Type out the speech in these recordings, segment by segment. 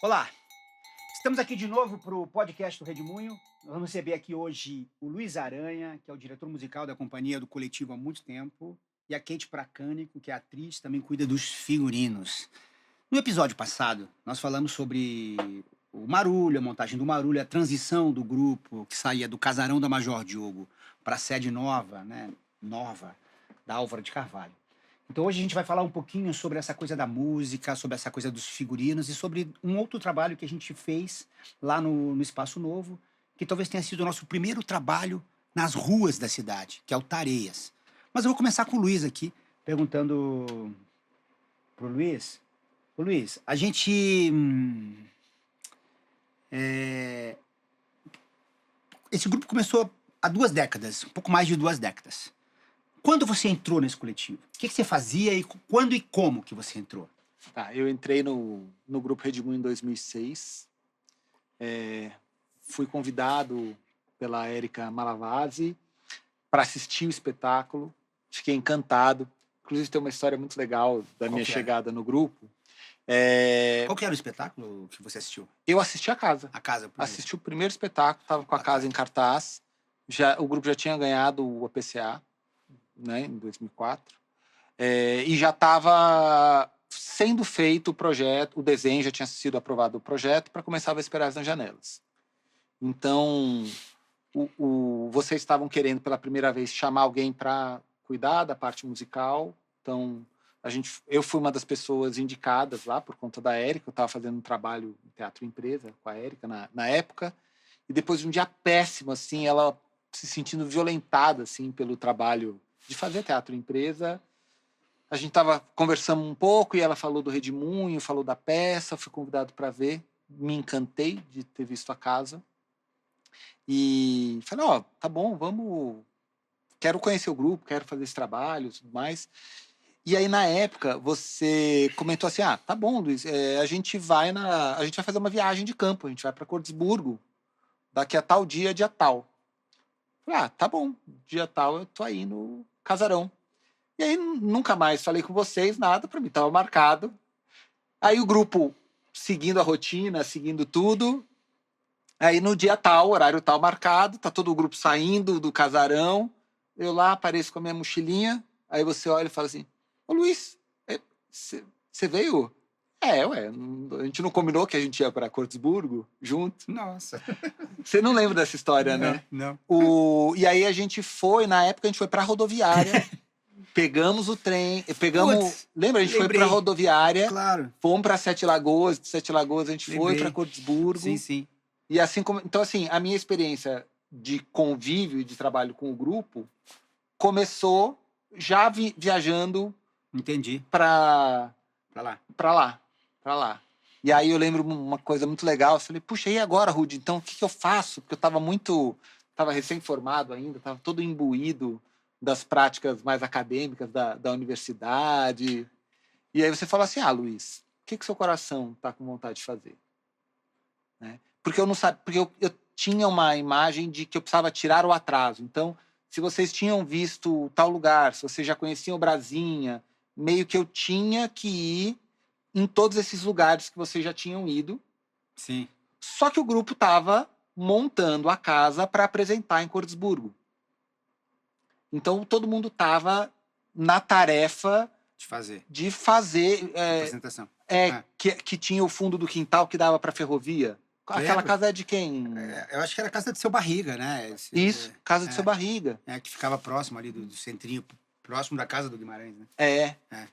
Olá, estamos aqui de novo para o podcast do Redemoinho. Nós vamos receber aqui hoje o Luiz Aranha, que é o diretor musical da companhia do coletivo há muito tempo, e a Kate Pracânico, que é atriz, também cuida dos figurinos. No episódio passado, nós falamos sobre o Marulho, a montagem do Marulho, a transição do grupo que saía do casarão da Major Diogo para a sede nova, nova, da Álvaro de Carvalho. Então hoje a gente vai falar um pouquinho sobre essa coisa da música, sobre essa coisa dos figurinos e sobre um outro trabalho que a gente fez lá no Espaço Novo, que talvez tenha sido o nosso primeiro trabalho nas ruas da cidade, que é o Tareias. Mas eu vou começar com o Luiz aqui, perguntando pro Luiz. Ô Luiz, a gente... Esse grupo começou há 2 décadas, um pouco mais de 2 décadas. Quando você entrou nesse coletivo? O que você fazia e quando e como que você entrou? Eu entrei no Grupo Redemoinho em 2006. Fui convidado pela Érica Malavasi para assistir o espetáculo. Fiquei encantado. Inclusive, tem uma história muito legal da minha chegada no grupo. Qual que era o espetáculo que você assistiu? Eu assisti a casa. A casa. Assisti o primeiro espetáculo, estava com a casa em cartaz. O grupo já tinha ganhado o APCA, né, em 2004. E já estava sendo feito o projeto, o desenho, já tinha sido aprovado o projeto para começar a Vesperais nas Janelas. Então, vocês estavam querendo pela primeira vez chamar alguém para cuidar da parte musical. Então, eu fui uma das pessoas indicadas lá por conta da Érica. Eu estava fazendo um trabalho em teatro empresa com a Érica na época. E depois de um dia péssimo, assim, ela se sentindo violentada assim, pelo trabalho de fazer teatro empresa. A gente estava conversando um pouco e ela falou do Redemoinho, falou da peça, fui convidado para ver, me encantei de ter visto a casa e falei, tá bom, vamos, quero conhecer o grupo, quero fazer esse trabalho e tudo mais. E aí, na época, você comentou assim, tá bom, Luiz, a gente vai fazer uma viagem de campo, a gente vai para Cordesburgo, daqui a tal dia tal. Falei, tá bom, dia tal eu tô aí no casarão. E aí nunca mais falei com vocês, nada, para mim estava marcado. Aí o grupo seguindo a rotina, seguindo tudo. Aí no dia tal, horário tal marcado, tá todo o grupo saindo do casarão. Eu lá apareço com a minha mochilinha. Aí você olha e fala assim, ô Luiz, você veio? A gente não combinou que a gente ia para Cordesburgo junto? Nossa. Você não lembra dessa história, não, né? Não. E aí na época a gente foi para a rodoviária. Pegamos o trem, lembra? A gente foi para a rodoviária, claro. Fomos para Sete Lagoas, de Sete Lagoas a gente foi para Cordesburgo. Sim. E assim como, então assim, a minha experiência de convívio e de trabalho com o grupo começou já viajando. Entendi. Para lá. E aí eu lembro uma coisa muito legal, eu falei, puxa, e agora, Rudy? Então o que eu faço? Porque eu estava recém-formado ainda, estava todo imbuído das práticas mais acadêmicas da universidade. E aí você fala assim, Luiz, o que seu coração está com vontade de fazer? Né? Porque eu não sabia, porque eu tinha uma imagem de que eu precisava tirar o atraso. Então, se vocês tinham visto tal lugar, se vocês já conheciam Brasinha, meio que eu tinha que ir em todos esses lugares que vocês já tinham ido. Sim. Só que o grupo estava montando a casa para apresentar em Cordesburgo. Então, todo mundo estava na tarefa de fazer apresentação. Que tinha o fundo do quintal que dava para a ferrovia. Aquela casa é de quem? Eu acho que era a casa do Seu Barriga, né? Isso, casa do Seu Barriga. Que ficava próximo ali do centrinho, próximo da casa do Guimarães, né?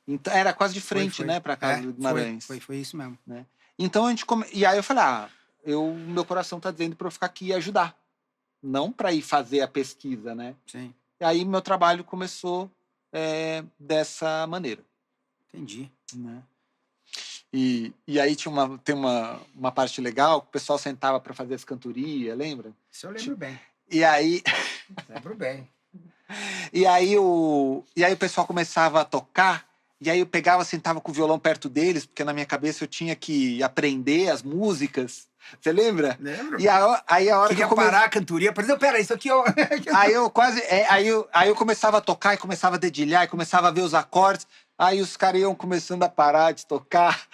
Então, era quase de frente, né, para a casa do Guimarães. Foi isso mesmo. Né? Então, e aí eu falei, meu coração está dizendo para eu ficar aqui e ajudar. Não para ir fazer a pesquisa, né? Sim. E aí meu trabalho começou dessa maneira. Entendi. Né? E aí tem uma parte legal que o pessoal sentava para fazer as cantorias, lembra? Isso eu lembro bem. E aí... Lembro bem. E aí o pessoal começava a tocar, e aí eu pegava, sentava com o violão perto deles, porque na minha cabeça eu tinha que aprender as músicas. Você lembra? Lembro. E aí a hora queria que eu parar a cantoria, por exemplo, pera, isso aqui aí eu começava a tocar e começava a dedilhar e começava a ver os acordes. Aí os caras iam começando a parar de tocar.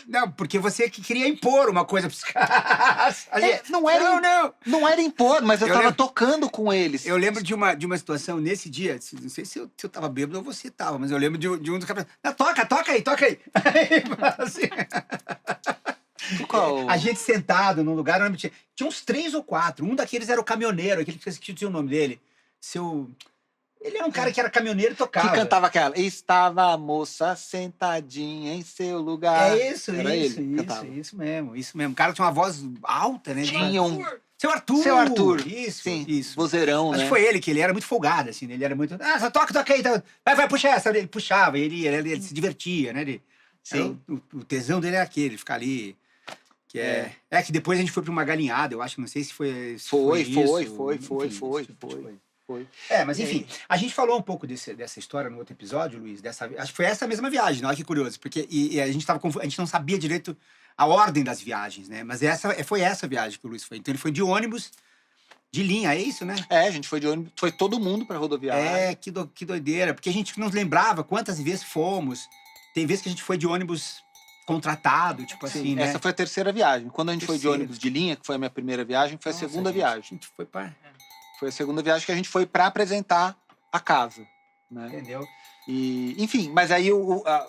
Não, porque você que queria impor uma coisa pros caras. Não era, Não. Não era impor, mas eu tava lembro- tocando com eles. Eu lembro de uma situação nesse dia, não sei se eu tava bêbado ou você tava, mas eu lembro de um dos caras. Não, toca aí. Aí, assim, Qual? a gente sentado num lugar, eu lembro, tinha uns 3 ou 4. Um daqueles era o caminhoneiro, aquele que eu esqueci o nome dele. Ele era um cara que era caminhoneiro e tocava. Que cantava aquela. Estava a moça sentadinha em seu lugar. É isso, Era isso, ele que cantava. isso mesmo. O cara tinha uma voz alta, né? Tinha um. Seu Arthur. Sim, Isso. vozeirão, Acho né? que foi ele, que ele era muito folgado, assim, né? Ele era muito. Ah, só toca aí. Então. Vai, puxa essa. Ele puxava, ele se divertia, né? Sim. O tesão dele é aquele, ficar ali. Que é que depois a gente foi pra uma galinhada, eu acho, não sei se foi. Foi. Mas enfim, a gente falou um pouco dessa história no outro episódio, Luiz. Acho que foi essa mesma viagem, olha que curioso, porque e a gente não sabia direito a ordem das viagens, né? Mas foi essa viagem que o Luiz foi. Então ele foi de ônibus, de linha, é isso, né? A gente foi de ônibus, foi todo mundo pra rodoviária. Que doideira, porque a gente não lembrava quantas vezes fomos. Tem vezes que a gente foi de ônibus contratado, tipo assim, né? Essa foi a terceira viagem. Quando a gente foi de ônibus de linha, que foi a minha primeira viagem, foi a segunda viagem. A gente foi pra... Foi a segunda viagem que a gente foi para apresentar a casa, né? Entendeu? E, enfim, mas aí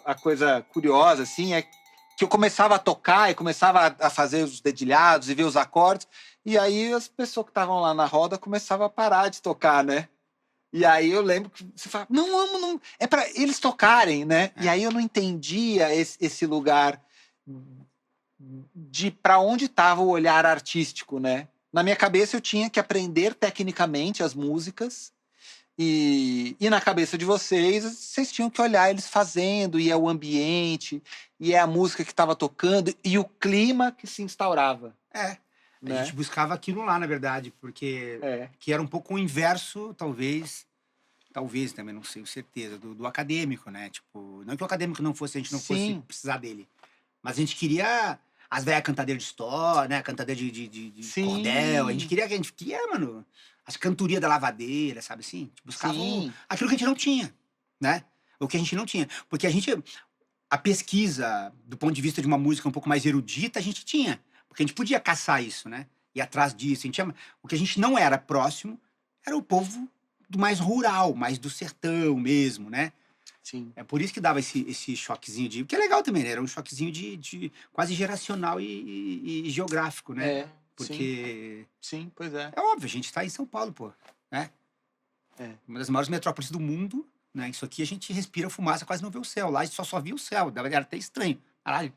a coisa curiosa, assim, é que eu começava a tocar e começava a fazer os dedilhados e ver os acordes, e aí as pessoas que estavam lá na roda começavam a parar de tocar, né? E aí eu lembro que você fala, não, é para eles tocarem, né? E aí eu não entendia esse lugar de para onde estava o olhar artístico, né? Na minha cabeça eu tinha que aprender tecnicamente as músicas e na cabeça de vocês tinham que olhar eles fazendo, e é o ambiente, e é a música que estava tocando e o clima que se instaurava. A gente buscava aquilo lá, na verdade, porque que era um pouco o inverso, talvez também, não sei, certeza, do acadêmico, né? Tipo, não que o acadêmico não fosse, a gente não fosse precisar dele, mas a gente queria as velhas cantadeiras de história, né? Cantadeira de cordel, a gente queria, mano, as cantorias da lavadeira, sabe assim? A gente buscava aquilo que a gente não tinha, né? O que a gente não tinha, porque a pesquisa, do ponto de vista de uma música um pouco mais erudita, a gente tinha. Porque a gente podia caçar isso, né? Ir atrás disso. O que a gente não era próximo era o povo do mais rural, mais do sertão mesmo, né? Sim. É por isso que dava esse choquezinho que é legal também, né? Era um choquezinho de quase geracional e geográfico, né? Porque... Sim, pois é. É óbvio, a gente tá em São Paulo, pô, né? Uma das maiores metrópoles do mundo, né? Isso aqui a gente respira fumaça, quase não vê o céu. Lá a gente só via o céu, era até estranho. Caralho,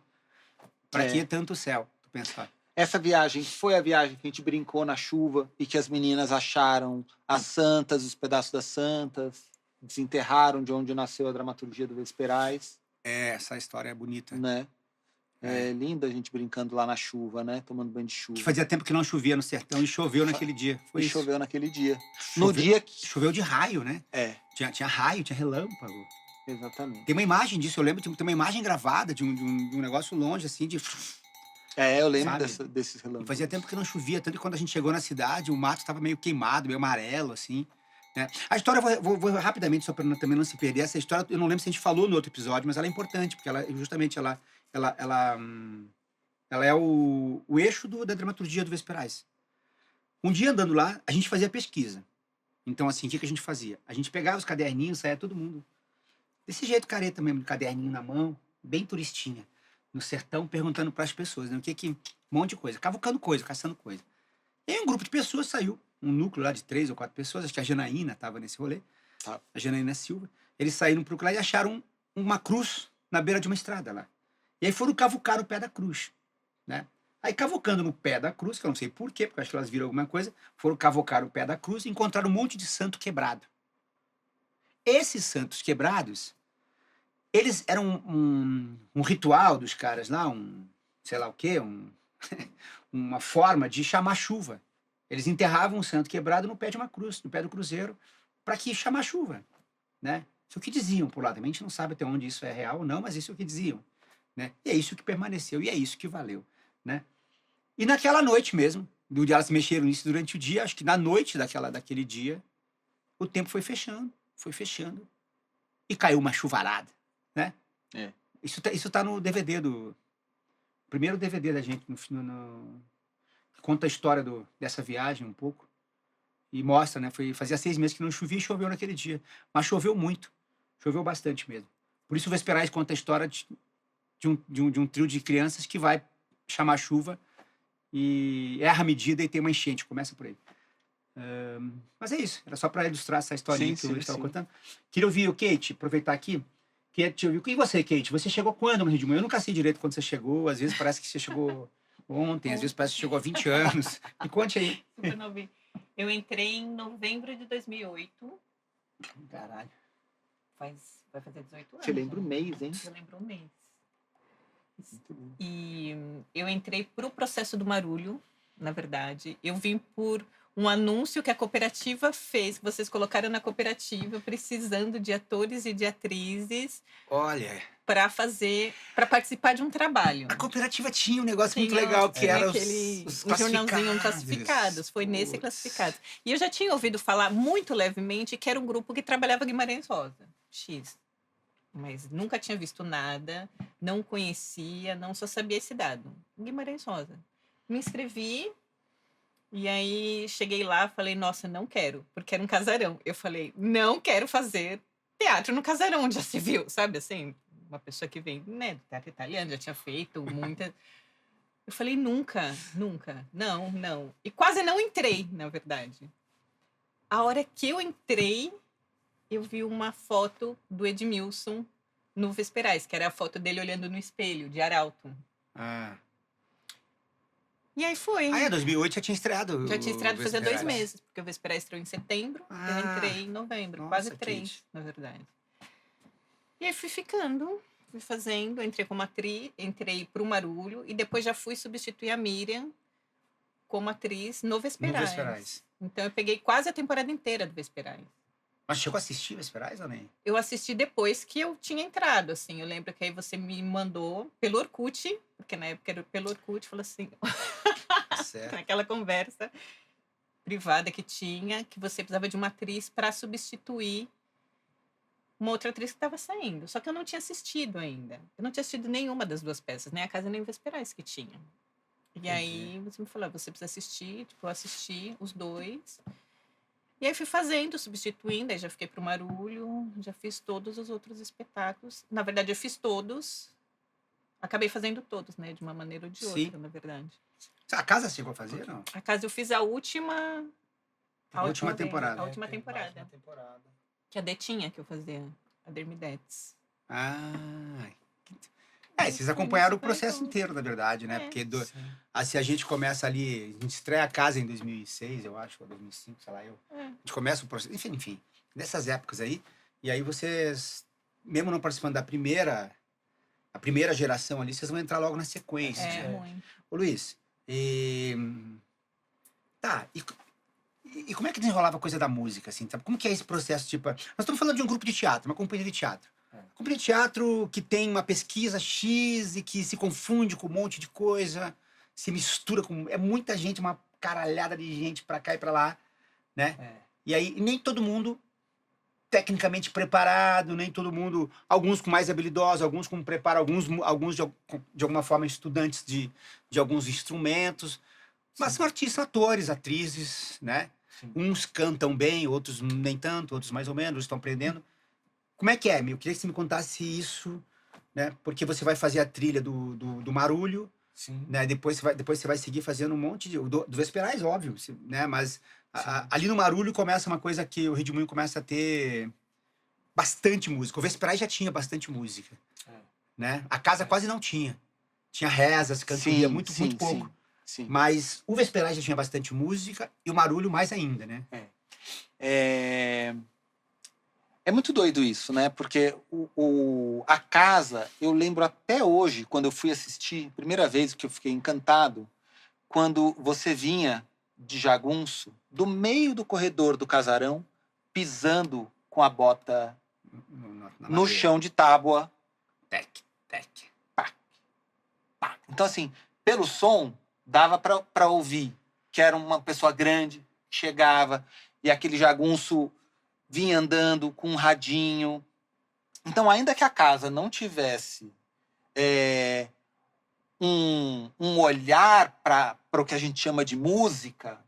pra que tanto céu? Pensar. Essa viagem foi a viagem que a gente brincou na chuva e que as meninas acharam as santas, os pedaços das santas, desenterraram de onde nasceu a dramaturgia do Vesperais. Essa história é bonita. Né? É linda a gente brincando lá na chuva, né? Tomando banho de chuva. Que fazia tempo que não chovia no sertão e choveu naquele dia. Choveu naquele dia. No dia que... Choveu de raio, né? Tinha raio, tinha relâmpago. Exatamente. Tem uma imagem disso, eu lembro, tem uma imagem gravada de um negócio longe, assim, de... Eu lembro desses relâmpagos. Fazia tempo que não chovia, tanto que quando a gente chegou na cidade, o mato estava meio queimado, meio amarelo, assim. Né? A história, vou rapidamente, só para também não se perder, essa história, eu não lembro se a gente falou no outro episódio, mas ela é importante, porque ela é o eixo da dramaturgia do Vesperais. Um dia, andando lá, a gente fazia pesquisa. Então, assim, o que a gente fazia? A gente pegava os caderninhos, saía todo mundo desse jeito careta mesmo, de caderninho na mão, bem turistinha. No sertão, perguntando para as pessoas, né? Um monte de coisa, cavucando coisa, caçando coisa. E aí um grupo de pessoas saiu, um núcleo lá de 3 ou 4 pessoas, acho que a Janaína estava nesse rolê, a Janaína Silva. Eles saíram pro lá e acharam uma cruz na beira de uma estrada lá. E aí foram cavucar o pé da cruz, né? Aí cavucando no pé da cruz, que eu não sei porquê, porque eu acho que elas viram alguma coisa, foram cavucar o pé da cruz e encontraram um monte de santo quebrado. Esses santos quebrados, eles eram um ritual dos caras lá, sei lá o quê, uma forma de chamar chuva. Eles enterravam um santo quebrado no pé de uma cruz, no pé do cruzeiro, para que chamar chuva, né? Isso é o que diziam por lá. Também a gente não sabe até onde isso é real ou não, mas isso é o que diziam, né? E é isso que permaneceu, e é isso que valeu, né? E naquela noite mesmo, do dia elas se mexeram nisso durante o dia, acho que na noite daquele dia, o tempo foi fechando, e caiu uma chuvarada. né? É. Isso tá no DVD do... Primeiro DVD da gente, que conta a história dessa viagem um pouco. E mostra, né? Fazia 6 meses que não chovia e choveu naquele dia. Mas choveu muito. Choveu bastante mesmo. Por isso o Vesperais conta a história de um trio de crianças que vai chamar chuva e erra a medida e tem uma enchente. Começa por aí. Mas é isso. Era só para ilustrar essa historinha que o Luiz estava contando. Queria ouvir o Kate, aproveitar aqui. Queria te ouvir. E você, Kate? Você chegou quando no Rio de Janeiro? Eu nunca sei direito quando você chegou. Às vezes parece que você chegou ontem, às vezes parece que chegou há 20 anos. Me conte aí. Super novinho. Eu entrei em novembro de 2008. Caralho. Vai fazer 18 anos. Você lembra o mês, hein? Eu lembro o mês. E eu entrei para o processo do Marulho, na verdade. Eu vim por um anúncio que a cooperativa fez, que vocês colocaram na cooperativa, precisando de atores e de atrizes Olha, para participar de um trabalho. a cooperativa tinha um negócio muito Tinha- legal, que tinha era aquele os um jornalzinho classificados. Foi nesse Putz. classificados. E eu já tinha ouvido falar muito levemente que era um grupo que trabalhava Guimarães Rosa. X. Mas nunca tinha visto nada, não conhecia, não só sabia esse dado. Guimarães Rosa. Me inscrevi e aí cheguei lá, falei, nossa, não quero, porque era um casarão. Eu falei, não quero fazer teatro no casarão, onde já se viu, sabe assim? Uma pessoa que vem, né, do teatro italiano, já tinha feito muita... Eu falei, nunca, não. E quase não entrei, na verdade. A hora que eu entrei, eu vi uma foto do Edmilson no Vesperais, que era a foto dele olhando no espelho, de Arauto. Ah. E aí foi. Ah, 2008 já tinha estreado. Já tinha estreado fazia 2 Vesperais. meses, porque o Vesperais estreou em setembro, eu Ah, entrei em novembro, nossa, quase 3, Kate. na verdade. E aí fui ficando, fui fazendo, entrei como atriz, entrei pro Marulho, e depois já fui substituir a Miriam como atriz no No Vesperais. Vesperais. Então eu peguei quase a temporada inteira do Vesperais. Mas chegou a assistir Vesperais ou nem? Eu assisti depois que eu tinha entrado, assim. Eu lembro que aí você me mandou pelo Orkut, porque na época era pelo Orkut, falou assim, Certo. naquela conversa privada que tinha, que você precisava de uma atriz para substituir uma outra atriz que estava saindo. Só que eu não tinha assistido ainda. Eu não tinha assistido nenhuma das 2 peças, nem a Casa nem o Vesperais que tinha. E aí você me falou, você precisa assistir. Tipo, eu assisti os 2. E aí fui fazendo, substituindo, aí já fiquei pro Marulho, já fiz todos os outros espetáculos. Na verdade, eu fiz todos. Acabei fazendo todos, né? De uma maneira ou de outra, Sim. na verdade. A casa chegou a fazer, não? A casa eu fiz a última... A última temporada. A última temporada. Que a Detinha que eu fazia. A Dermidetes. Ah. Vocês acompanharam o processo inteiro, na verdade, né? É. Porque se a gente começa ali, a gente estreia a casa em 2006, eu acho, ou 2005, sei lá, a gente começa o processo, enfim, nessas épocas aí, e aí vocês, mesmo não participando a primeira geração ali, vocês vão entrar logo na sequência. Muito. Ô Luiz, e como é que desenrolava a coisa da música, assim, sabe? Como que é esse processo, tipo... Nós estamos falando de um grupo de teatro, uma companhia de teatro. Companhia de teatro que tem uma pesquisa X e que se confunde com um monte de coisa, se mistura com... É muita gente, uma caralhada de gente pra cá e pra lá, né? E aí, nem todo mundo tecnicamente preparado, nem todo mundo... Alguns com mais habilidosos, alguns com preparo, alguns de alguma forma estudantes de alguns instrumentos. Mas são artistas, atores, atrizes, né? Sim. Uns cantam bem, outros nem tanto, outros mais ou menos, estão aprendendo. Como é que é, meu? Eu queria que você me contasse isso, né? Porque você vai fazer a trilha do Marulho, Sim. né? Depois você vai seguir fazendo um monte de... Do Vesperais, óbvio, né? Mas ali no Marulho começa uma coisa que o Redemoinho começa a ter bastante música. O Vesperais já tinha bastante música, né? A casa quase não tinha. Tinha rezas, cantoria, muito pouco. Sim. Mas o Vesperais já tinha bastante música e o Marulho mais ainda, né? É muito doido isso, né? Porque a casa, eu lembro até hoje, quando eu fui assistir, primeira vez que eu fiquei encantado, quando você vinha de Jagunço, do meio do corredor do casarão, pisando com a bota no chão de tábua. Tec, tec. Pá, pá. Então, assim, pelo som, dava pra ouvir que era uma pessoa grande, chegava, e aquele jagunço vinha andando com um radinho, Então, ainda que a casa não tivesse um olhar para o que a gente chama de música,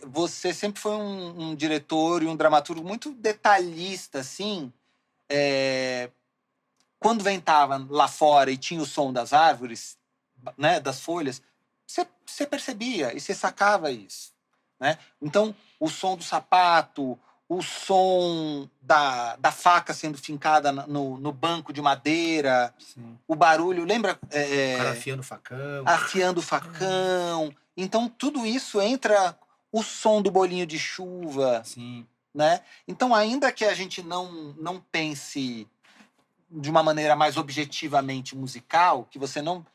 você sempre foi um diretor e um dramaturgo muito detalhista, assim. Quando ventava lá fora e tinha o som das árvores, né, das folhas, você percebia e você sacava isso, né? Então, o som do sapato, o som da faca sendo fincada no banco de madeira, Sim. o barulho, lembra? O cara afiando o facão. Afiando o facão. Então, tudo isso entra, o som do bolinho de chuva, Sim. né? Então, ainda que a gente não pense de uma maneira mais objetivamente musical, que você não...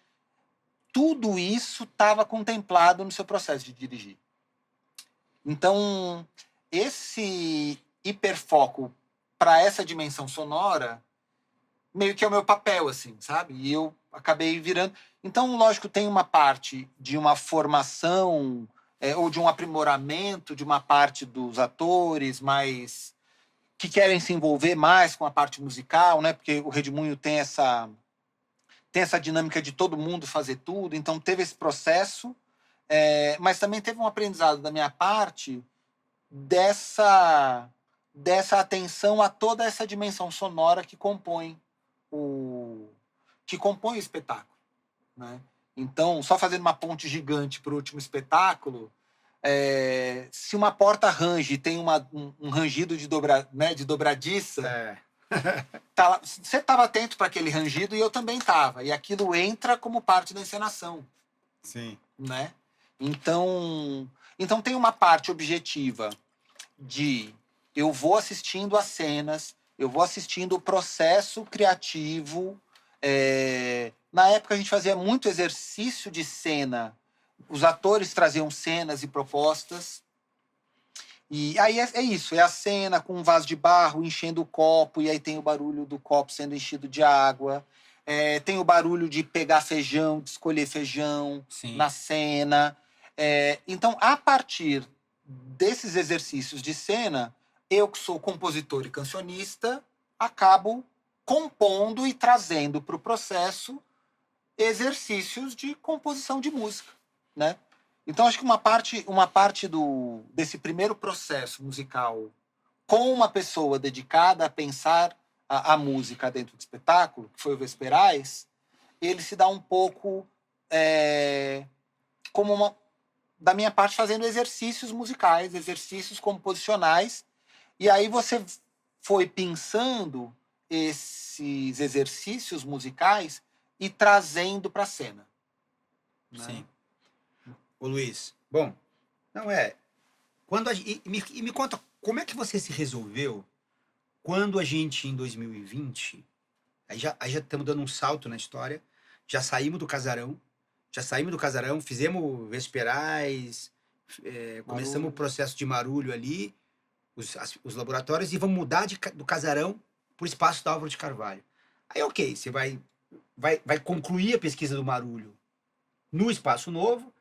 Tudo isso estava contemplado no seu processo de dirigir. Então, esse hiperfoco para essa dimensão sonora meio que é o meu papel, assim, sabe? E eu acabei virando... Então, lógico, tem uma parte de uma formação ou de um aprimoramento de uma parte dos atores, mas que querem se envolver mais com a parte musical, né? Porque o Redemoinho tem essa dinâmica de todo mundo fazer tudo. Então, teve esse processo, mas também teve um aprendizado da minha parte dessa atenção a toda essa dimensão sonora que compõe o espetáculo, né? Então, só fazendo uma ponte gigante para o último espetáculo, se uma porta range e tem um rangido de dobradiça, você estava atento para aquele rangido e eu também estava. E aquilo entra como parte da encenação. Sim. Né? Então tem uma parte objetiva de eu vou assistindo as cenas, eu vou assistindo o processo criativo. Na época a gente fazia muito exercício de cena. Os atores traziam cenas e propostas. E aí é isso, é a cena com um vaso de barro enchendo o copo, e aí tem o barulho do copo sendo enchido de água. Tem o barulho de pegar feijão, de escolher feijão. Sim. Na cena. Então, a partir desses exercícios de cena, eu que sou compositor e cancionista, acabo compondo e trazendo para o processo exercícios de composição de música, né? Então, acho que uma parte desse primeiro processo musical com uma pessoa dedicada a pensar a música dentro do espetáculo, que foi o Vesperais, ele se dá um pouco como da minha parte, fazendo exercícios musicais, exercícios composicionais, e aí você foi pensando esses exercícios musicais e trazendo para a cena. Né? Sim. Ô Luiz, bom, me conta, como é que você se resolveu quando a gente, em 2020, aí já estamos dando um salto na história, já saímos do casarão, fizemos Vesperais, começamos o processo de Marulho ali, os laboratórios, e vamos mudar do casarão para o espaço da Álvaro de Carvalho. Aí, ok, você vai concluir a pesquisa do Marulho no espaço novo.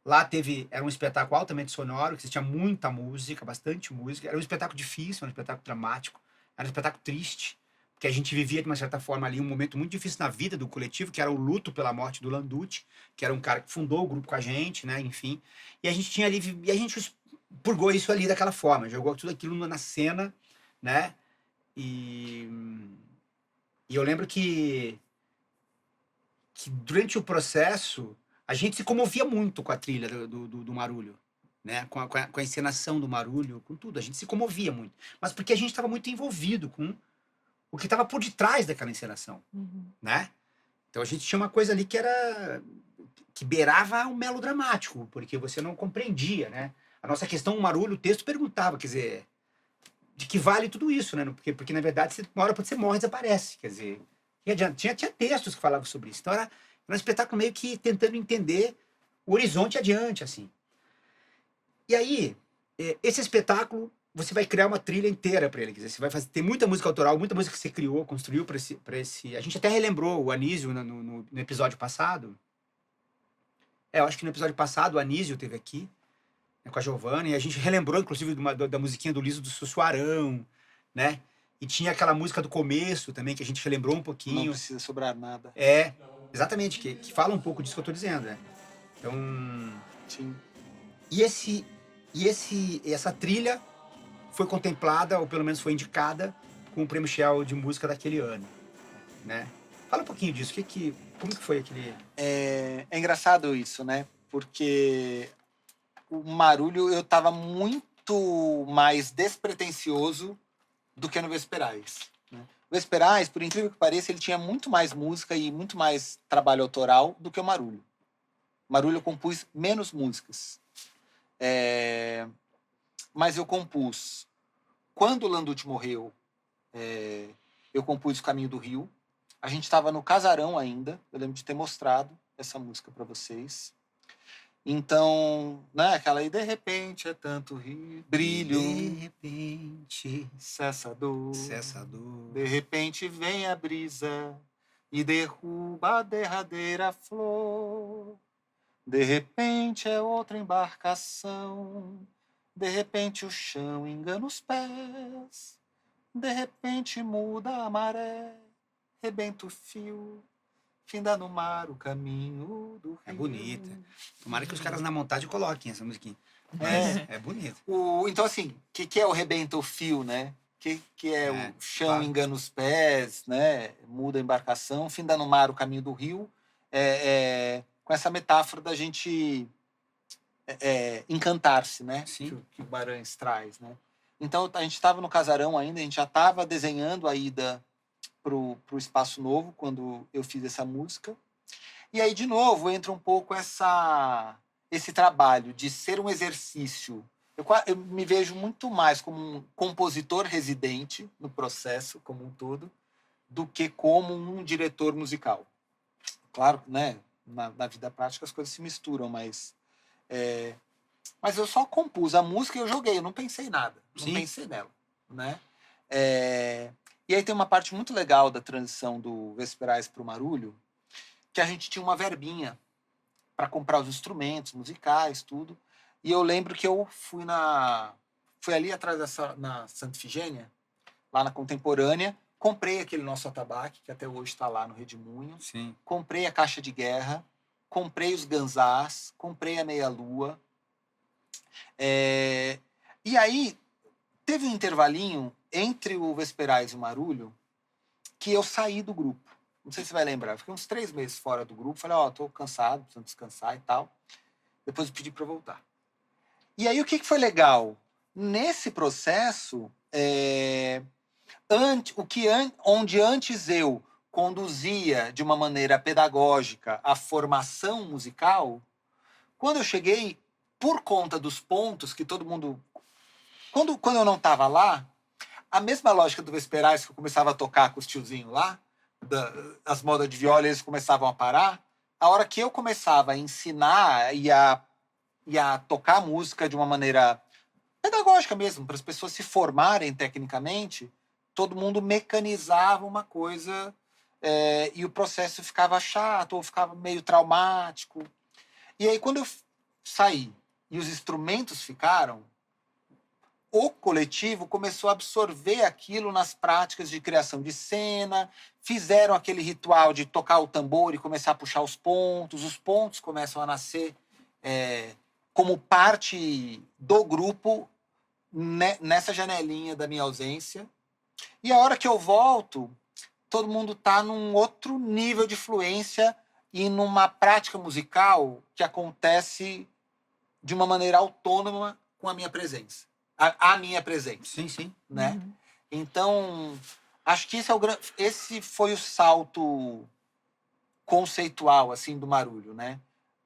Lá era um espetáculo altamente sonoro, que você tinha muita música, bastante música. Era um espetáculo difícil, era um espetáculo dramático, era um espetáculo triste, porque a gente vivia, de uma certa forma, ali um momento muito difícil na vida do coletivo, que era o luto pela morte do Landucci, que era um cara que fundou o grupo com a gente, né, enfim. E a gente tinha ali, e a gente purgou isso ali daquela forma, jogou tudo aquilo na cena, né, e eu lembro que durante o processo, a gente se comovia muito com a trilha do Marulho, né? Com a encenação do Marulho, com tudo. A gente se comovia muito. Mas porque a gente estava muito envolvido com o que estava por detrás daquela encenação, né? Então a gente tinha uma coisa ali que beirava um melodramático, porque você não compreendia, né? A nossa questão, o Marulho, o texto perguntava, quer dizer, de que vale tudo isso, né? Porque na verdade, uma hora você morre e desaparece, quer dizer... Tinha textos que falavam sobre isso. Então era um espetáculo meio que tentando entender o horizonte adiante, assim. E aí, esse espetáculo, você vai criar uma trilha inteira para ele. Quer dizer, você vai fazer, tem muita música autoral, muita música que você criou, construiu para esse... A gente até relembrou o Anísio no episódio passado. Eu acho que no episódio passado o Anísio esteve aqui, né, com a Giovana, e a gente relembrou, inclusive, da musiquinha do Liso do Sussuarão, né? E tinha aquela música do começo também, que a gente relembrou um Não pouquinho. precisa sobrar nada. Exatamente, que fala um pouco disso que eu tô dizendo, né? Então, Sim. e essa trilha foi contemplada, ou pelo menos foi indicada, com o Prêmio Shell de música daquele ano, né? Fala um pouquinho disso, como que foi aquele... É engraçado isso, né? Porque o Marulho eu tava muito mais despretensioso do que no Vesperais. Né? O Vesperais, por incrível que pareça, ele tinha muito mais música e muito mais trabalho autoral do que o Marulho. O Marulho eu compus menos músicas. Mas eu compus. Quando o Landucci morreu, eu compus O Caminho do Rio. A gente estava no Casarão ainda. Eu lembro de ter mostrado essa música para vocês. Então, né, aquela aí, de repente é tanto brilho. De repente, Cessa a dor. dor. De repente vem a brisa e derruba a derradeira flor. De repente é outra embarcação. De repente o chão engana os pés. De repente muda a maré. Rebenta o fio. Finda no mar o caminho do rio. É bonita. Tomara que os caras na montagem coloquem essa musiquinha. É bonito. Então, assim, o que é o rebenta o fio, né? Que é o chão claro. engana os pés, né? Muda a embarcação, finda no mar o caminho do rio. Com essa metáfora da gente encantar-se, né? Sim. Que o Guimarães traz, né? Então, a gente estava no Casarão ainda, a gente já estava desenhando a ida pro Espaço Novo, quando eu fiz essa música. E aí, de novo, entra um pouco esse trabalho de ser um exercício. Eu me vejo muito mais como um compositor residente no processo como um todo, do que como um diretor musical. Claro, né? Na vida prática as coisas se misturam, mas eu só compus a música e eu joguei, eu não pensei nada, não pensei nela, né? E aí tem uma parte muito legal da transição do Vesperais para o Marulho, que a gente tinha uma verbinha para comprar os instrumentos musicais, tudo. E eu lembro que eu fui ali atrás na Santa Ifigênia, lá na Contemporânea, comprei aquele nosso atabaque, que até hoje está lá no Redemoinho. Sim. Comprei a Caixa de Guerra, comprei os ganzás, comprei a Meia-Lua. E aí, teve um intervalinho entre o Vesperais e o Marulho que eu saí do grupo. Não sei se você vai lembrar. Eu fiquei uns 3 meses fora do grupo. Falei, tô cansado, preciso descansar e tal. Depois eu pedi para voltar. E aí, o que foi legal? Nesse processo, onde antes eu conduzia de uma maneira pedagógica a formação musical, quando eu cheguei, por conta dos pontos que todo mundo... Quando eu não estava lá, a mesma lógica do Vesperais, que eu começava a tocar com os tiozinhos lá, as modas de viola, eles começavam a parar. A hora que eu começava a ensinar e a tocar música de uma maneira pedagógica mesmo, para as pessoas se formarem tecnicamente, todo mundo mecanizava uma coisa e o processo ficava chato ou ficava meio traumático. E aí, quando eu saí e os instrumentos ficaram, o coletivo começou a absorver aquilo nas práticas de criação de cena, fizeram aquele ritual de tocar o tambor e começar a puxar os pontos começam a nascer como parte do grupo nessa janelinha da minha ausência. E a hora que eu volto, todo mundo está num outro nível de fluência e numa prática musical que acontece de uma maneira autônoma com a minha presença. A minha presença. Sim. Né? Uhum. Então, acho que esse foi o salto conceitual assim, do Marulho. Né?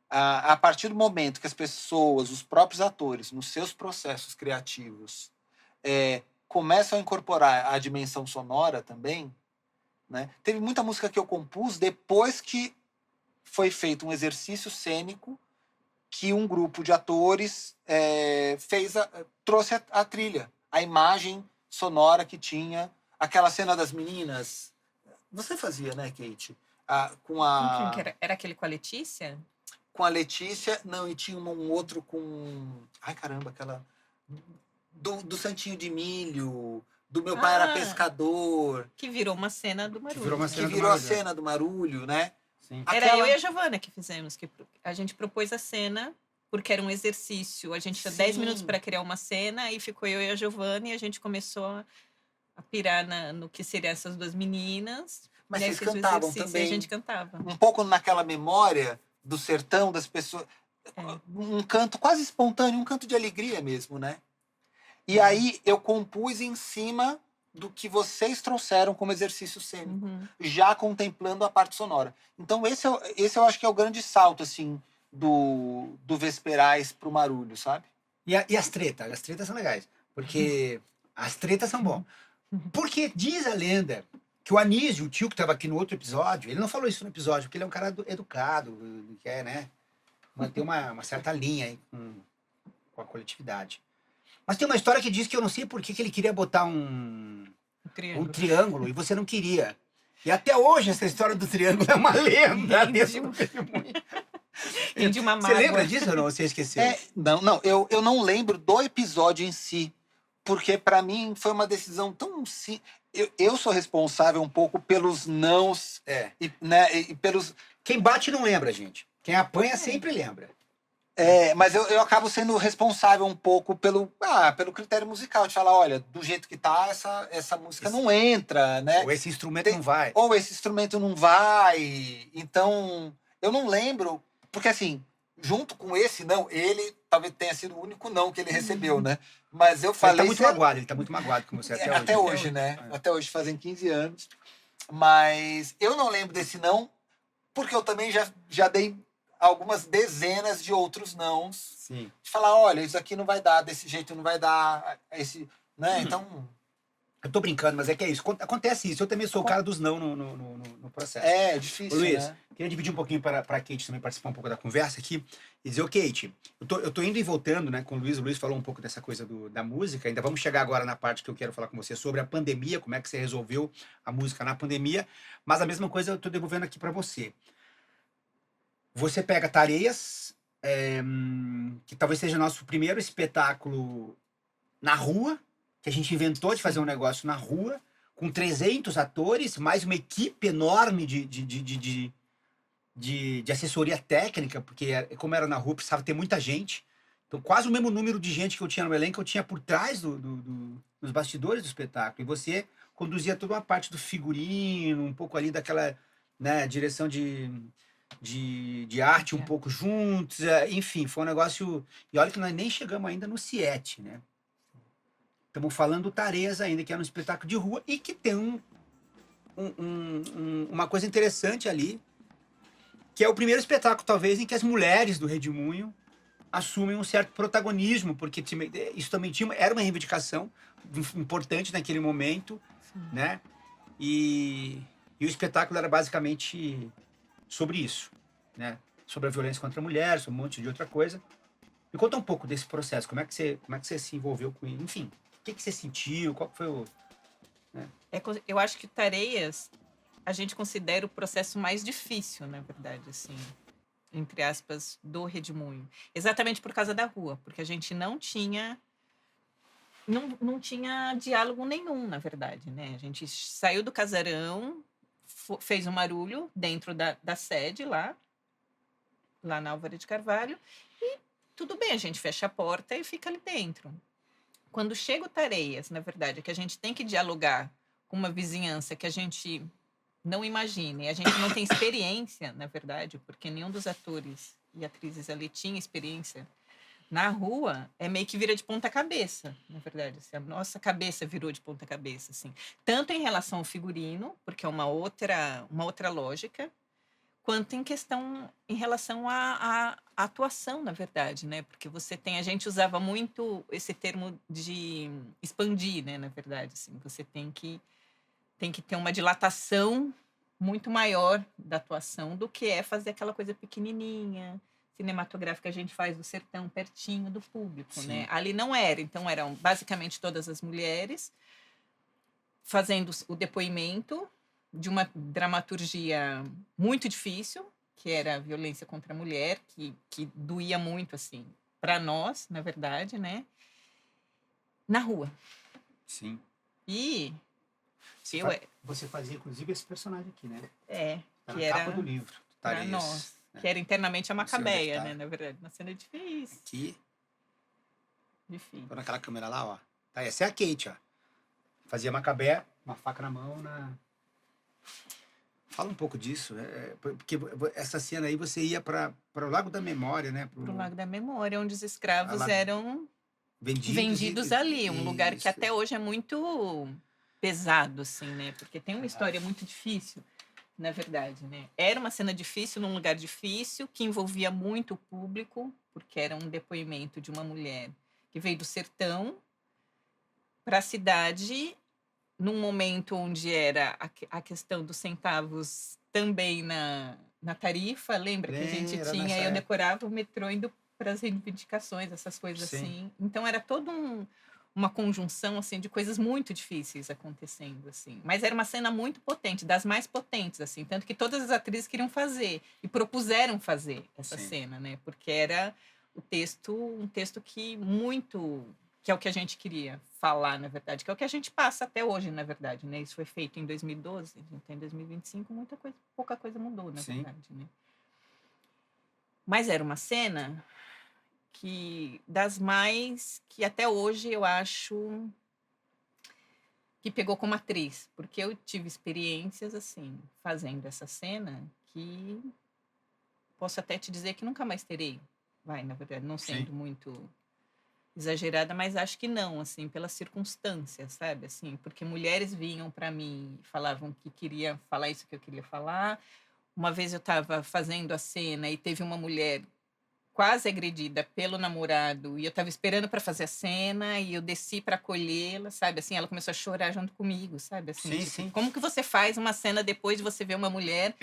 A partir do momento que as pessoas, os próprios atores, nos seus processos criativos, começam a incorporar a dimensão sonora também, né? Teve muita música que eu compus depois que foi feito um exercício cênico que um grupo de atores trouxe a trilha, a imagem sonora que tinha, aquela cena das meninas. Você fazia, né, Kate? Quem que era? Era aquele com a Letícia? Com a Letícia, não, e tinha um outro com... Ai, caramba, aquela... Do Santinho de Milho, do Meu Pai Era Ah. Pescador, Que virou uma cena do Marulho. virou uma né? que cena do virou a Marulho. cena do Marulho, né? Sim. Era Aquela- eu e a Giovana que fizemos, que a gente propôs a cena, porque era um exercício. A gente tinha 10 Sim. minutos para criar uma cena, aí ficou eu e a Giovana, e a gente começou a pirar no que seriam essas duas meninas. Mas e aí vocês fez o cantavam exercício também. E a gente cantava. Um pouco naquela memória do sertão, das pessoas. É. Um canto quase espontâneo, um canto de alegria mesmo, né? E aí eu compus em cima do que vocês trouxeram como exercício cênico, Uhum. já contemplando a parte sonora. Então esse eu acho que é o grande salto, assim, do Vesperais pro Marulho, sabe? E as tretas? As tretas são legais. Porque as tretas são bom. Porque diz a lenda que o Anísio, o tio que estava aqui no outro episódio, ele não falou isso no episódio, porque ele é um cara educado, quer, né, manter uma certa linha aí com a coletividade. Mas tem uma história que diz que eu não sei por que ele queria botar um triângulo e você não queria. E até hoje essa história do triângulo é uma lenda dentro do testemunho. Tem de uma Você mágoa. lembra disso ou não? Você esqueceu? Não, eu não lembro do episódio em si, porque para mim foi uma decisão tão eu sou responsável um pouco pelos nãos né, e pelos Quem bate não lembra, gente. Quem apanha sempre lembra. mas eu acabo sendo responsável um pouco pelo critério musical, de falar, olha, do jeito que tá, essa música não entra, né? Ou esse instrumento não vai. Ou esse instrumento não vai. Então, eu não lembro, porque assim, junto com esse não, ele talvez tenha sido o único não que ele recebeu, né? Mas eu falei... Ele tá muito magoado com você até hoje. Até hoje, né? Até hoje, fazem 15 anos. Mas eu não lembro desse não, porque eu também já dei algumas dezenas de outros nãos. Sim. De falar, olha, isso aqui não vai dar, desse jeito não vai dar, né? Então... Eu tô brincando, mas é que é isso. Acontece isso. Eu também sou o cara dos não no processo. É difícil, Ô, Luiz, né? queria dividir um pouquinho para a Kate também participar um pouco da conversa aqui. E dizer, Kate, eu tô indo e voltando, né, com o Luiz. O Luiz falou um pouco dessa coisa da música. Ainda vamos chegar agora na parte que eu quero falar com você sobre a pandemia, como é que você resolveu a música na pandemia. Mas a mesma coisa eu tô devolvendo aqui para você. Você pega Tareias, que talvez seja nosso primeiro espetáculo na rua, que a gente inventou de fazer um negócio na rua, com 300 atores, mais uma equipe enorme de assessoria técnica, porque como era na rua, precisava ter muita gente. Então, quase o mesmo número de gente que eu tinha no elenco, eu tinha por trás dos bastidores do espetáculo. E você conduzia toda uma parte do figurino, um pouco ali daquela, né, direção de arte um pouco juntos. Enfim, foi um negócio... E olha que nós nem chegamos ainda no Siete, né? Estamos falando do Tareias ainda, que é um espetáculo de rua e que tem uma coisa interessante ali, que é o primeiro espetáculo, talvez, em que as mulheres do Redemoinho assumem um certo protagonismo, porque isso também era uma reivindicação importante naquele momento, né? E o espetáculo era basicamente sobre isso, né? Sobre a violência contra a mulher, sobre um monte de outra coisa. Me conta um pouco desse processo, como é que você se envolveu com ele, enfim. O que você sentiu? Qual foi o... Né? Eu acho que Tareias, a gente considera o processo mais difícil, na verdade, assim, entre aspas, do Redemoinho. Exatamente por causa da rua, porque a gente não tinha diálogo nenhum, na verdade, né? A gente saiu do casarão, fez um Marulho dentro da sede lá na Álvaro de Carvalho, e tudo bem, a gente fecha a porta e fica ali dentro. Quando chega o Tareias, na verdade, que a gente tem que dialogar com uma vizinhança que a gente não imagina, e a gente não tem experiência, na verdade, porque nenhum dos atores e atrizes ali tinha experiência na rua, é meio que vira de ponta cabeça, na verdade. Assim, a nossa cabeça virou de ponta cabeça, assim. Tanto em relação ao figurino, porque é uma outra lógica, quanto em relação à atuação, na verdade, né? Porque a gente usava muito esse termo de expandir, né? Na verdade, assim, você tem que ter uma dilatação muito maior da atuação do que é fazer aquela coisa pequenininha, cinematográfica que a gente faz do sertão, pertinho do público, né? Ali não era, então eram basicamente todas as mulheres fazendo o depoimento de uma dramaturgia muito difícil, que era a violência contra a mulher, que doía muito, assim, para nós, na verdade, né? Na rua. Sim. E Você, eu você fazia, inclusive, esse personagem aqui, né? que Tá na era capa do livro. pra Tareias. nós, né? que era internamente a Não sei onde é que Macabeia, tá. né? Na verdade, uma cena difícil, Aqui, difícil. tô naquela câmera lá, ó. Tá, essa é a Kate, ó. Fazia Macabé, uma faca na mão, Fala um pouco disso, porque essa cena aí você ia para o Lago da Memória, né? Pro Lago da Memória, onde os a escravos la- eram vendidos ali, um lugar que isso. até hoje é muito pesado, assim, né? Porque tem uma história muito difícil, na verdade, né? Era uma cena difícil num lugar difícil, que envolvia muito o público, porque era um depoimento de uma mulher que veio do sertão para a cidade, num momento onde era a questão dos centavos também na tarifa, lembra que a gente Era tinha, nessa eu época. decorava o metrô indo para as reivindicações, essas coisas Sim. assim. Então era todo uma conjunção assim de coisas muito difíceis acontecendo assim. Mas era uma cena muito potente, das mais potentes assim, tanto que todas as atrizes queriam fazer e propuseram fazer essa Sim. cena, né? Porque era um texto que é o que a gente queria falar, na verdade, que é o que a gente passa até hoje, na verdade, né? Isso foi feito em 2012, a gente tem 2025, pouca coisa mudou, na Sim. verdade, né? Mas era uma cena das mais que até hoje eu acho que pegou como atriz, porque eu tive experiências assim, fazendo essa cena que posso até te dizer que nunca mais terei. Na verdade, não Sim. sendo muito exagerada, mas acho que não, assim, pelas circunstâncias, sabe? Assim, porque mulheres vinham para mim e falavam que queria falar isso que eu queria falar. Uma vez eu estava fazendo a cena e teve uma mulher quase agredida pelo namorado e eu estava esperando para fazer a cena e eu desci para acolhê-la, sabe? Assim, ela começou a chorar junto comigo, sabe? Assim, Sim, tipo, sim. como que você faz uma cena depois de você ver uma mulher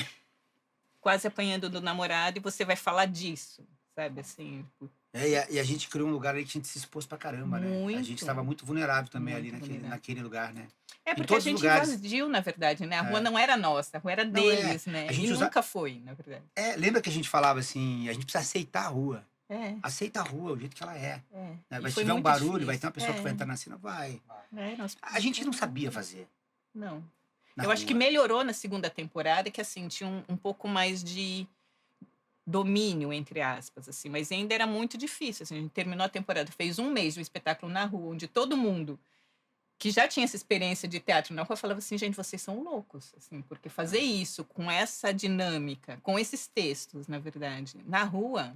quase apanhando do namorado e você vai falar disso, sabe? Assim, tipo, E a gente criou um lugar ali que a gente se expôs pra caramba, né? A gente muito, estava muito vulnerável também muito ali vulnerável. naquele lugar, né? É Em porque a todos os gente lugares. invadiu, na verdade, né? A rua É. não era nossa, a rua era Não, deles, né? a E gente usa... nunca foi, na verdade. lembra que a gente falava assim, a gente precisa aceitar a rua. É, Aceita a rua, o jeito que ela é. é. Né? E Vai foi tiver um muito barulho, vai ter difícil. uma pessoa que vai entrar na cena, vai. Nós... A gente não sabia fazer Não. na Eu acho que rua. melhorou na segunda temporada, que assim, tinha um pouco mais de domínio, entre aspas, assim, mas ainda era muito difícil. Assim, a gente terminou a temporada, fez um mês de um espetáculo na rua, onde todo mundo que já tinha essa experiência de teatro na rua falava assim, gente, vocês são loucos, assim, porque fazer isso com essa dinâmica, com esses textos, na verdade, na rua,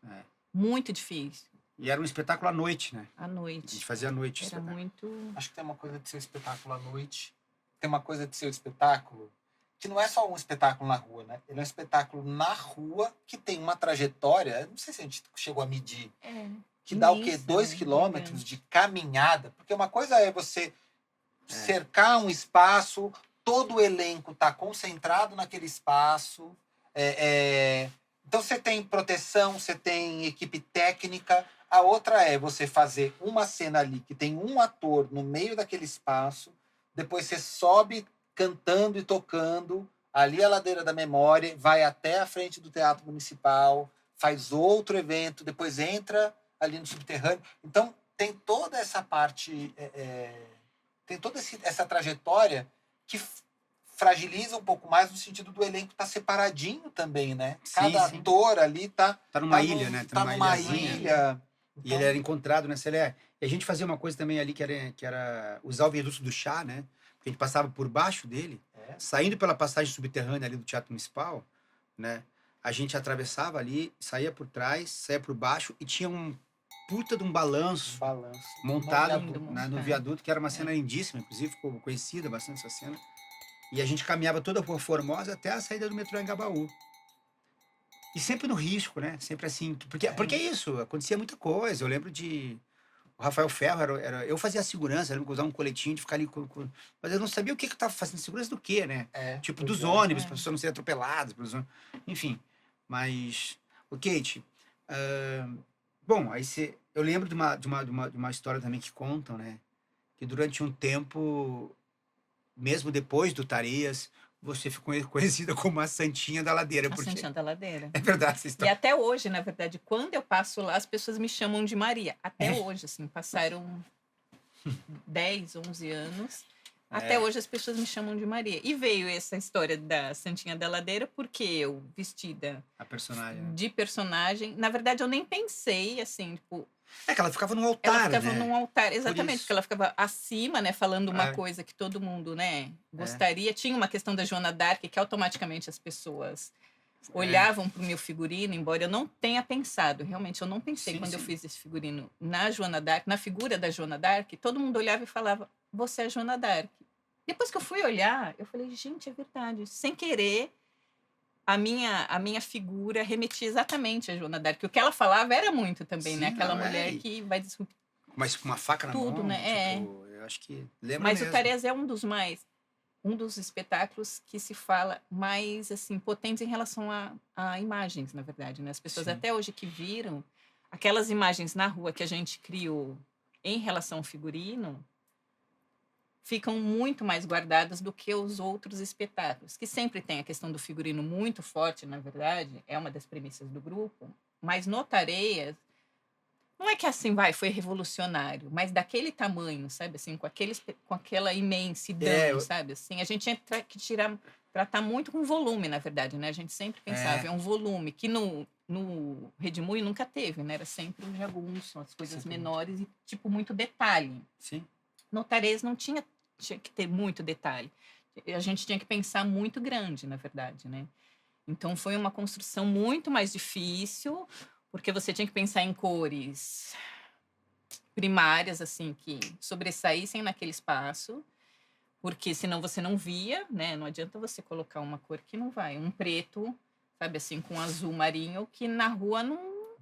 É. muito difícil. E era um espetáculo à noite, né? À A gente noite. fazia à noite. Era espetáculo. muito... Acho que tem uma coisa de ser um espetáculo à noite, tem uma coisa de ser um espetáculo que não é só um espetáculo na rua, né? Ele é um espetáculo na rua que tem uma trajetória, não sei se a gente chegou a medir, que dá o quê? imensa, 2 né? quilômetros Gigante. de caminhada, porque uma coisa é você cercar um espaço, todo o elenco está concentrado naquele espaço, então você tem proteção, você tem equipe técnica. A outra é você fazer uma cena ali que tem um ator no meio daquele espaço, depois você sobe cantando e tocando ali a Ladeira da Memória, vai até a frente do Teatro Municipal, faz outro evento, depois entra ali no subterrâneo. Então tem toda essa parte, tem toda essa trajetória que fragiliza um pouco mais no sentido do elenco estar separadinho também, né? Cada Sim. ator ali tá numa ilha, né? Tá numa ilhazinha. ilha. E ele era encontrado nessa ilha. E a gente fazia uma coisa também ali que era usar o viaduto do chá, né? Porque a gente passava por baixo dele, saindo pela passagem subterrânea ali do Teatro Municipal, né? A gente atravessava ali, saía por trás, saía por baixo e tinha um puta de um balanço montado no viaduto, que era uma cena lindíssima, inclusive ficou conhecida bastante essa cena. E a gente caminhava toda por Formosa até a saída do metrô em Gabaú. E sempre no risco, né? Sempre assim. Porque é isso, acontecia muita coisa. Eu lembro de... O Rafael Ferro, eu fazia a segurança, eu lembro que usava um coletinho de ficar ali mas eu não sabia o que eu estava fazendo. Segurança do quê, né? Tipo, dos ônibus, para as pessoas não serem atropeladas. Enfim. Mas... Ô, Kate... bom, aí você... Eu lembro de uma história também que contam, né? Que durante um tempo... Mesmo depois do Tareias, você ficou conhecida como a Santinha da Ladeira. A Santinha da Ladeira. É verdade essa E história. até hoje, na verdade, quando eu passo lá, as pessoas me chamam de Maria. Até hoje, assim, passaram 10, 11 anos. Até hoje as pessoas me chamam de Maria. E veio essa história da Santinha da Ladeira porque eu, vestida A personagem. Né? de personagem, na verdade eu nem pensei, assim, tipo, É que ela ficava num ela altar, ficava né? num altar, exatamente, isso. porque ela ficava acima, né, falando uma É. coisa que todo mundo, né, gostaria. Tinha uma questão da Joana d'Arc que automaticamente as pessoas olhavam para o meu figurino, embora eu não tenha pensado, realmente eu não pensei quando eu fiz esse figurino na Joana d'Arc, na figura da Joana d'Arc, todo mundo olhava e falava, você é a Joana d'Arc. Depois que eu fui olhar, eu falei, gente, é verdade. Sem querer, a minha figura remetia exatamente a Joana d'Arc. O que ela falava era muito também, né? Aquela mulher que vai discutir Mas com uma faca na tudo, mão, né? tipo, eu acho que lembra Mas mesmo. o Tarés é um dos espetáculos que se fala mais, assim, potentes em relação a imagens, na verdade, né? As pessoas até hoje que viram aquelas imagens na rua que a gente criou em relação ao figurino, ficam muito mais guardadas do que os outros espetáculos, que sempre tem a questão do figurino muito forte, na verdade, é uma das premissas do grupo, mas no Tareias, não é que assim foi revolucionário, mas daquele tamanho, sabe, assim, com aquela imensidão, sabe, assim, a gente tinha que tratar muito com volume, na verdade, né, a gente sempre pensava, é um volume, que no Redemoinho nunca teve, né, era sempre um jagunço, as coisas menores e, tipo, muito detalhe. Sim. No Tareias não tinha que ter muito detalhe. A gente tinha que pensar muito grande, na verdade, né? Então, foi uma construção muito mais difícil, porque você tinha que pensar em cores primárias, assim, que sobressaíssem naquele espaço, porque senão você não via, né? Não adianta você colocar uma cor que não vai. Um preto, sabe, assim, com azul marinho, que na rua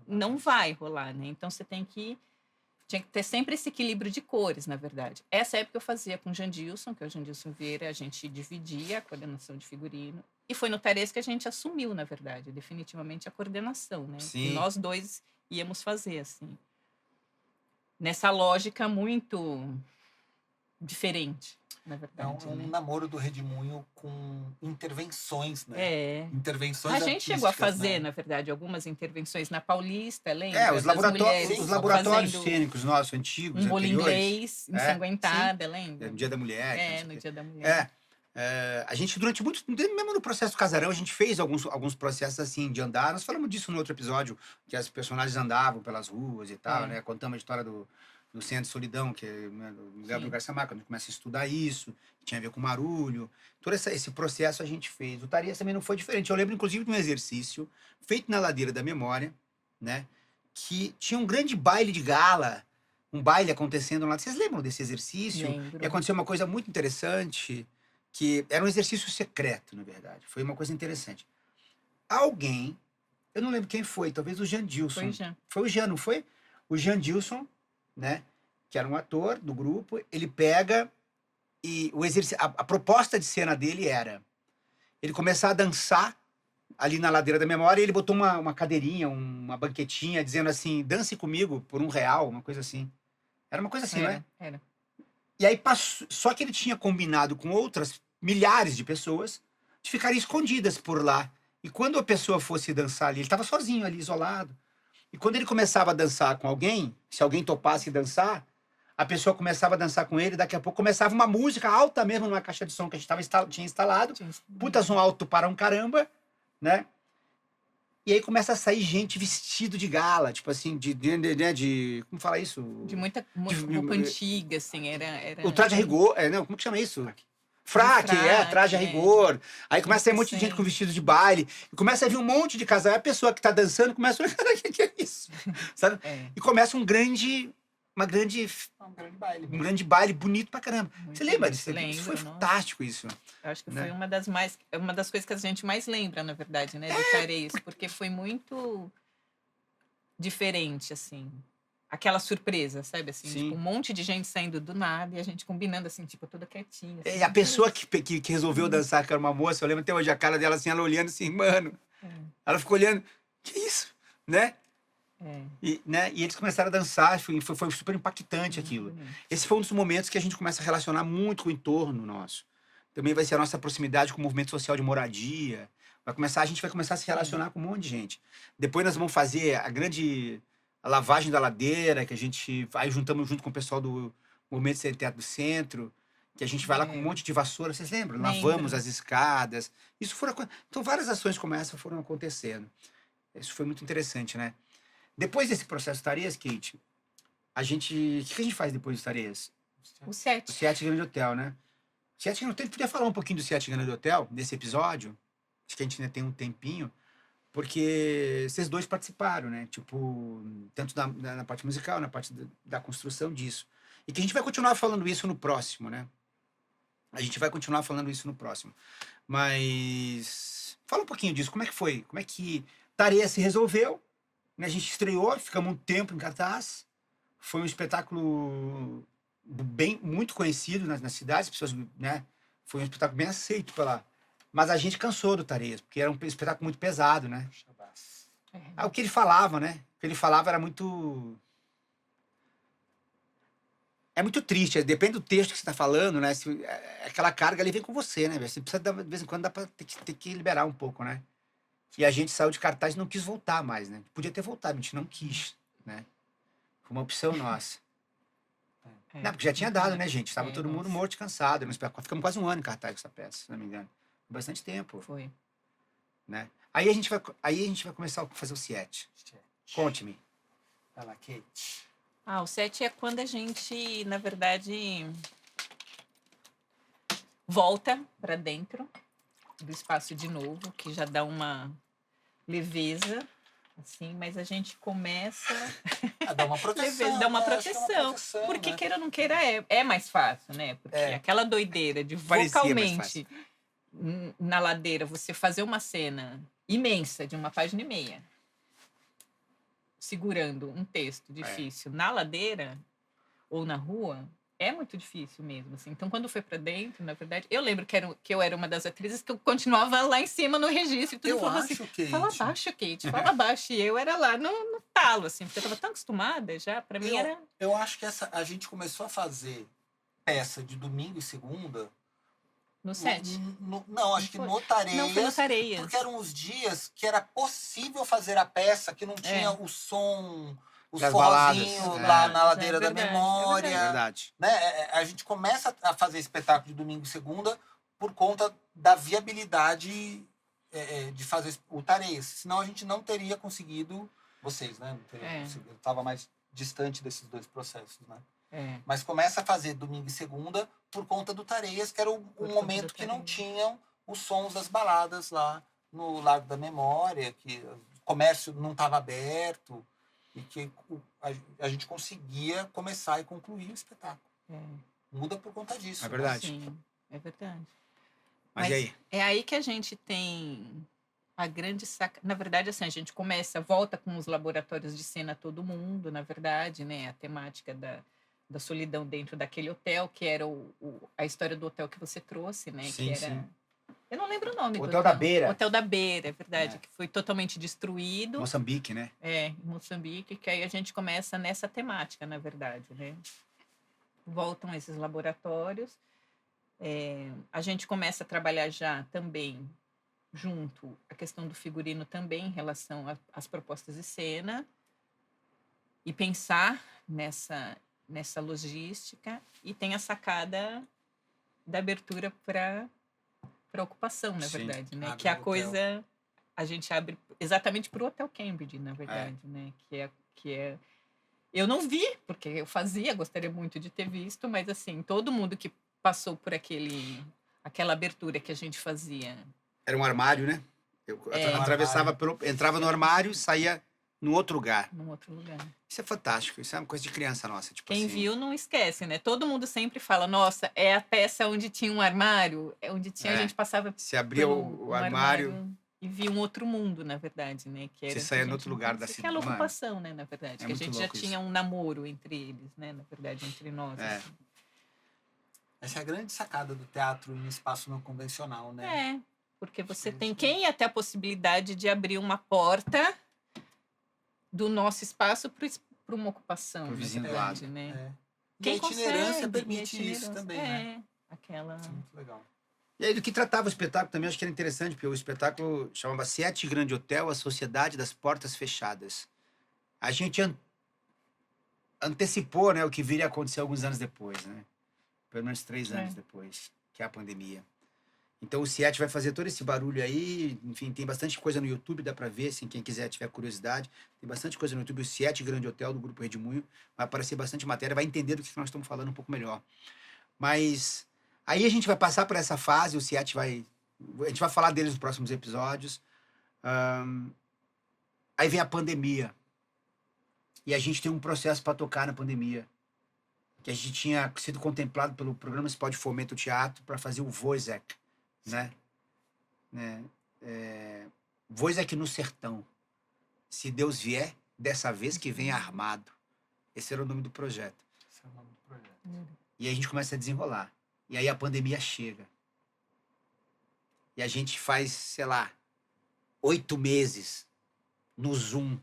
não vai rolar, né? Então, você tinha que ter sempre esse equilíbrio de cores, na verdade. Essa época eu fazia com o Jandilson, que é o Jandilson Vieira, a gente dividia a coordenação de figurino. E foi no Tareias que a gente assumiu, na verdade, definitivamente a coordenação, né? Sim. E nós dois íamos fazer, assim. Nessa lógica muito diferente, na verdade. É um namoro do Redemoinho com intervenções, né? É. Intervenções A gente chegou a artísticas, fazer, né? na verdade, algumas intervenções na Paulista, lembra? Os Das mulheres laboratórios fazendo cênicos nossos, antigos, um bolo anteriores. inglês, ensanguentada, lembra? No Dia da Mulher. No Dia da Mulher. A gente, durante muito... Mesmo no processo do Casarão, a gente fez alguns processos assim, de andar. Nós falamos disso no outro episódio, que as personagens andavam pelas ruas e tal, né? Contamos a história do Centro de Solidão, que é, né, do Gabriel Garcia Marques, quando a gente começa a estudar isso, que tinha a ver com Marulho. Todo esse processo a gente fez. O Tareias também não foi diferente. Eu lembro, inclusive, de um exercício feito na Ladeira da Memória, né? Que tinha um grande baile de gala, um baile acontecendo lá. Vocês lembram desse exercício? Lembro. E aconteceu uma coisa muito interessante, que era um exercício secreto, na verdade. Foi uma coisa interessante. Alguém, eu não lembro quem foi, talvez o Jandilson. Foi o Jean. Foi o Jean, não foi? O Jandilson, né? Que era um ator do grupo, ele pega e a proposta de cena dele era ele começar a dançar ali na Ladeira da Memória, e ele botou uma cadeirinha, uma banquetinha, dizendo assim, dance comigo por R$1, uma coisa assim. Era uma coisa assim, não é? Era. E aí passou, só que ele tinha combinado com outras milhares de pessoas de ficarem escondidas por lá. E quando a pessoa fosse dançar ali, ele estava sozinho ali, isolado. E quando ele começava a dançar com alguém, se alguém topasse dançar, a pessoa começava a dançar com ele, daqui a pouco começava uma música alta mesmo numa caixa de som que a gente tinha instalado. Puta som alto para um caramba, né? E aí começa a sair gente vestido de gala, tipo assim, de como fala isso? De muita roupa antiga, assim, era... O traje a rigor, não, como que chama isso? Fraque, traje a rigor. Aí começa a ter um monte de gente com vestido de baile. E começa a vir um monte de casal. Aí a pessoa que tá dançando começa a olhar, cara, o que é isso? Sabe? E começa um grande baile bonito pra caramba. Você lembra disso? Isso foi fantástico, isso. Eu acho que foi uma das coisas que a gente mais lembra, na verdade, né? Do Tareias, porque foi muito diferente, assim. Aquela surpresa, sabe? Assim, tipo, um monte de gente saindo do nada e a gente combinando, assim, tipo, toda quietinha. Assim, e a pessoa que resolveu dançar, que era uma moça, eu lembro até hoje a cara dela, assim, ela olhando assim, mano. Ela ficou olhando, que isso? Né? E eles começaram a dançar, foi super impactante aquilo. Esse foi um dos momentos que a gente começa a relacionar muito com o entorno nosso. Também vai ser a nossa proximidade com o movimento social de moradia. A gente vai começar a se relacionar com um monte de gente. Depois nós vamos fazer a lavagem da ladeira, que a gente vai juntamos junto com o pessoal do Momento Sem Teto do Centro, que a gente vai lá com um monte de vassoura, vocês lembram? Lembro. Lavamos as escadas. Isso foram, então, várias ações como essa foram acontecendo. Isso foi muito interessante, né? Depois desse processo Tareias, Kate, o que a gente faz depois do Tareias? O O 7. Seat Grande Hotel, né? O Seat Grande Hotel, podia falar um pouquinho do Seat Grande Hotel, nesse episódio? Acho que a gente ainda tem um tempinho. Porque vocês dois participaram, né? Tipo, tanto na parte musical, na parte da construção disso. E que a gente vai continuar falando isso no próximo, né? A gente vai continuar falando isso no próximo. Mas fala um pouquinho disso. Como é que foi? Como é que Tareia se resolveu? Né? A gente estreou, ficamos um tempo em cartaz. Foi um espetáculo muito conhecido nas cidades. As pessoas, né? Foi um espetáculo bem aceito pela... Mas a gente cansou do Tareias, porque era um espetáculo muito pesado, né? O que ele falava, né? O que ele falava era muito... É muito triste, depende do texto que você está falando, né? Aquela carga ali vem com você, né? Você precisa, de vez em quando, dá pra ter que liberar um pouco, né? E a gente saiu de cartaz e não quis voltar mais, né? Podia ter voltado, a gente não quis, né? Foi uma opção nossa. Não, porque já tinha dado, né, gente? Estava todo mundo morto e cansado. Ficamos quase um ano em cartaz com essa peça, se não me engano. Bastante tempo. Foi. Né? Aí a gente vai começar a fazer o Siete. Conte-me. Vai lá, Kate. O 7 é quando a gente, na verdade, volta para dentro do espaço de novo, que já dá uma leveza, assim, mas a gente começa... Dá uma proteção. Dá uma né? Acho que é proteção. Porque, né? queira ou não queira, é mais fácil, né? Porque aquela doideira de Parecia mais vocalmente na ladeira você fazer uma cena imensa de 1,5 página, segurando um texto difícil na ladeira ou na rua, é muito difícil mesmo, assim. Então, quando foi pra dentro, na verdade, eu lembro que eu era uma das atrizes que eu continuava lá em cima no registro e tudo. Eu falava acho, assim, Kate. fala baixo, Kate, fala baixo. E eu era lá no talo, assim, porque eu tava tão acostumada já, pra mim era... Eu acho que a gente começou a fazer peça de domingo e segunda... No 7. Não, acho que no Tareias. Não, foi no Tareias. Porque eram os dias que era possível fazer a peça, que não tinha o som, os Das forrozinhos baladas. lá na ladeira verdade, da memória. É verdade. Né? A gente começa a fazer espetáculo de domingo e segunda por conta da viabilidade de fazer o Tareias. Senão a gente não teria conseguido... Vocês, né? Não teriam conseguido. Eu estava mais distante desses dois processos, né? Mas começa a fazer domingo e segunda por conta do Tareias, que era o momento que não tinham os sons das baladas lá no Largo da Memória, que o comércio não estava aberto e que a gente conseguia começar e concluir o espetáculo. Muda por conta disso. É verdade. Sim, é verdade. Mas e aí? É aí que a gente tem a grande saca... Na verdade, assim, a gente volta com os laboratórios de cena todo mundo, na verdade, né? A temática da solidão dentro daquele hotel, que era a história do hotel que você trouxe, né? Sim, que era... sim. Eu não lembro o nome do Hotel da Beira. Hotel da Beira, é verdade, que foi totalmente destruído. Moçambique, né? Em Moçambique, que aí a gente começa nessa temática, na verdade, né? Voltam esses laboratórios. A gente começa a trabalhar já também junto a questão do figurino também em relação às propostas de cena e pensar nessa logística, e tem a sacada da abertura para ocupação, na verdade, né? Que é a coisa... A gente abre exatamente para o Hotel Cambridge, na verdade, né? Que é... Eu não vi, porque eu fazia, gostaria muito de ter visto, mas, assim, todo mundo que passou por aquela abertura que a gente fazia... Era um armário, né? Eu atravessava entrava no armário e saía num outro lugar. Num outro lugar. Isso é fantástico, isso é uma coisa de criança nossa. Tipo Quem assim. viu não esquece, né? Todo mundo sempre fala, nossa, é a peça onde tinha um armário, onde tinha, a gente passava se abria o armário e via um outro mundo, na verdade, né? Que era você saía em outro lugar da cidade. Aquela ocupação, né, na verdade. Que a gente já tinha um namoro entre eles, né? Na verdade, entre nós. Assim. Essa é a grande sacada do teatro em espaço não convencional, né? Porque você tem quem ia ter a possibilidade de abrir uma porta do nosso espaço para uma ocupação, pro vizinho do verdade, lado. né? E a itinerância consegue, permite isso também, né? Aquela... Isso é muito legal. E aí, do que tratava o espetáculo também, acho que era interessante, porque o espetáculo chamava Sete Grande Hotel, a Sociedade das Portas Fechadas. A gente antecipou, né, o que viria a acontecer alguns anos depois, né? Pelo menos 3 É. anos depois, que é a pandemia. Então o CIET vai fazer todo esse barulho aí, enfim, tem bastante coisa no YouTube, dá pra ver, assim, quem quiser, tiver curiosidade. Tem bastante coisa no YouTube, o CIET Grande Hotel, do Grupo Redemoinho, vai aparecer bastante matéria, vai entender do que nós estamos falando um pouco melhor. Mas aí a gente vai passar por essa fase, o CIET vai... A gente vai falar deles nos próximos episódios. Aí vem a pandemia. E a gente tem um processo para tocar na pandemia. Que a gente tinha sido contemplado pelo Programa Municipal de Fomento ao Teatro para fazer o Wojciech, né? Wojciech no Sertão. Se Deus vier, dessa vez que vem armado. Esse era o nome do projeto. Esse é o nome do projeto. E aí a gente começa a desenrolar. E aí a pandemia chega. E a gente faz, sei lá, 8 meses no Zoom.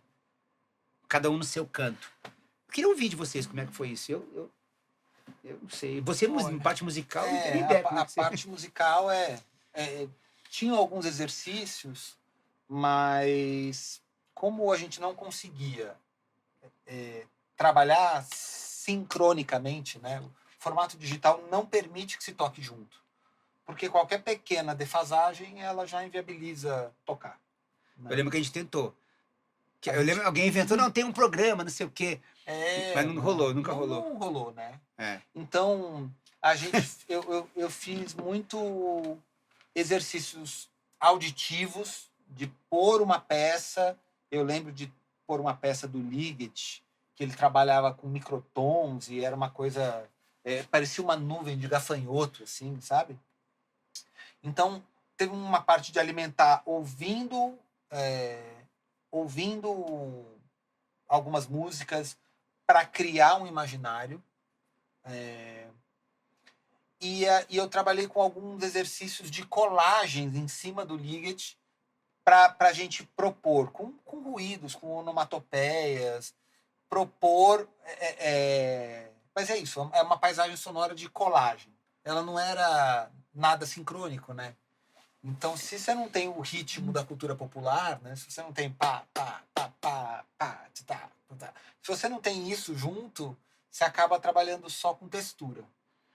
Cada um no seu canto. Eu queria ouvir de vocês como é que foi isso. Eu não sei. Você, Olha, parte musical, não tem nem ideia. como é a que você- parte musical tinha alguns exercícios, mas como a gente não conseguia trabalhar sincronicamente, né? O formato digital não permite que se toque junto. Porque qualquer pequena defasagem, ela já inviabiliza tocar. Né? Eu lembro que a gente tentou. Eu lembro alguém inventou, não, tem um programa, não sei o quê. Mas não rolou, nunca rolou. Não rolou, né? É. Então, eu fiz muito exercícios auditivos de pôr uma peça. Eu lembro de pôr uma peça do Ligeti, que ele trabalhava com microtons e era uma coisa... parecia uma nuvem de gafanhoto, assim, sabe? Então, teve uma parte de alimentar ouvindo algumas músicas para criar um imaginário. E eu trabalhei com alguns exercícios de colagens em cima do Ligeti para a gente propor, com ruídos, com onomatopeias, propor... mas é isso, é uma paisagem sonora de colagem. Ela não era nada sincrônico, né? Então, se você não tem o ritmo da cultura popular, né? Se você não tem pá, pá, pá, pá, pá, tá, tá, se você não tem isso junto, você acaba trabalhando só com textura,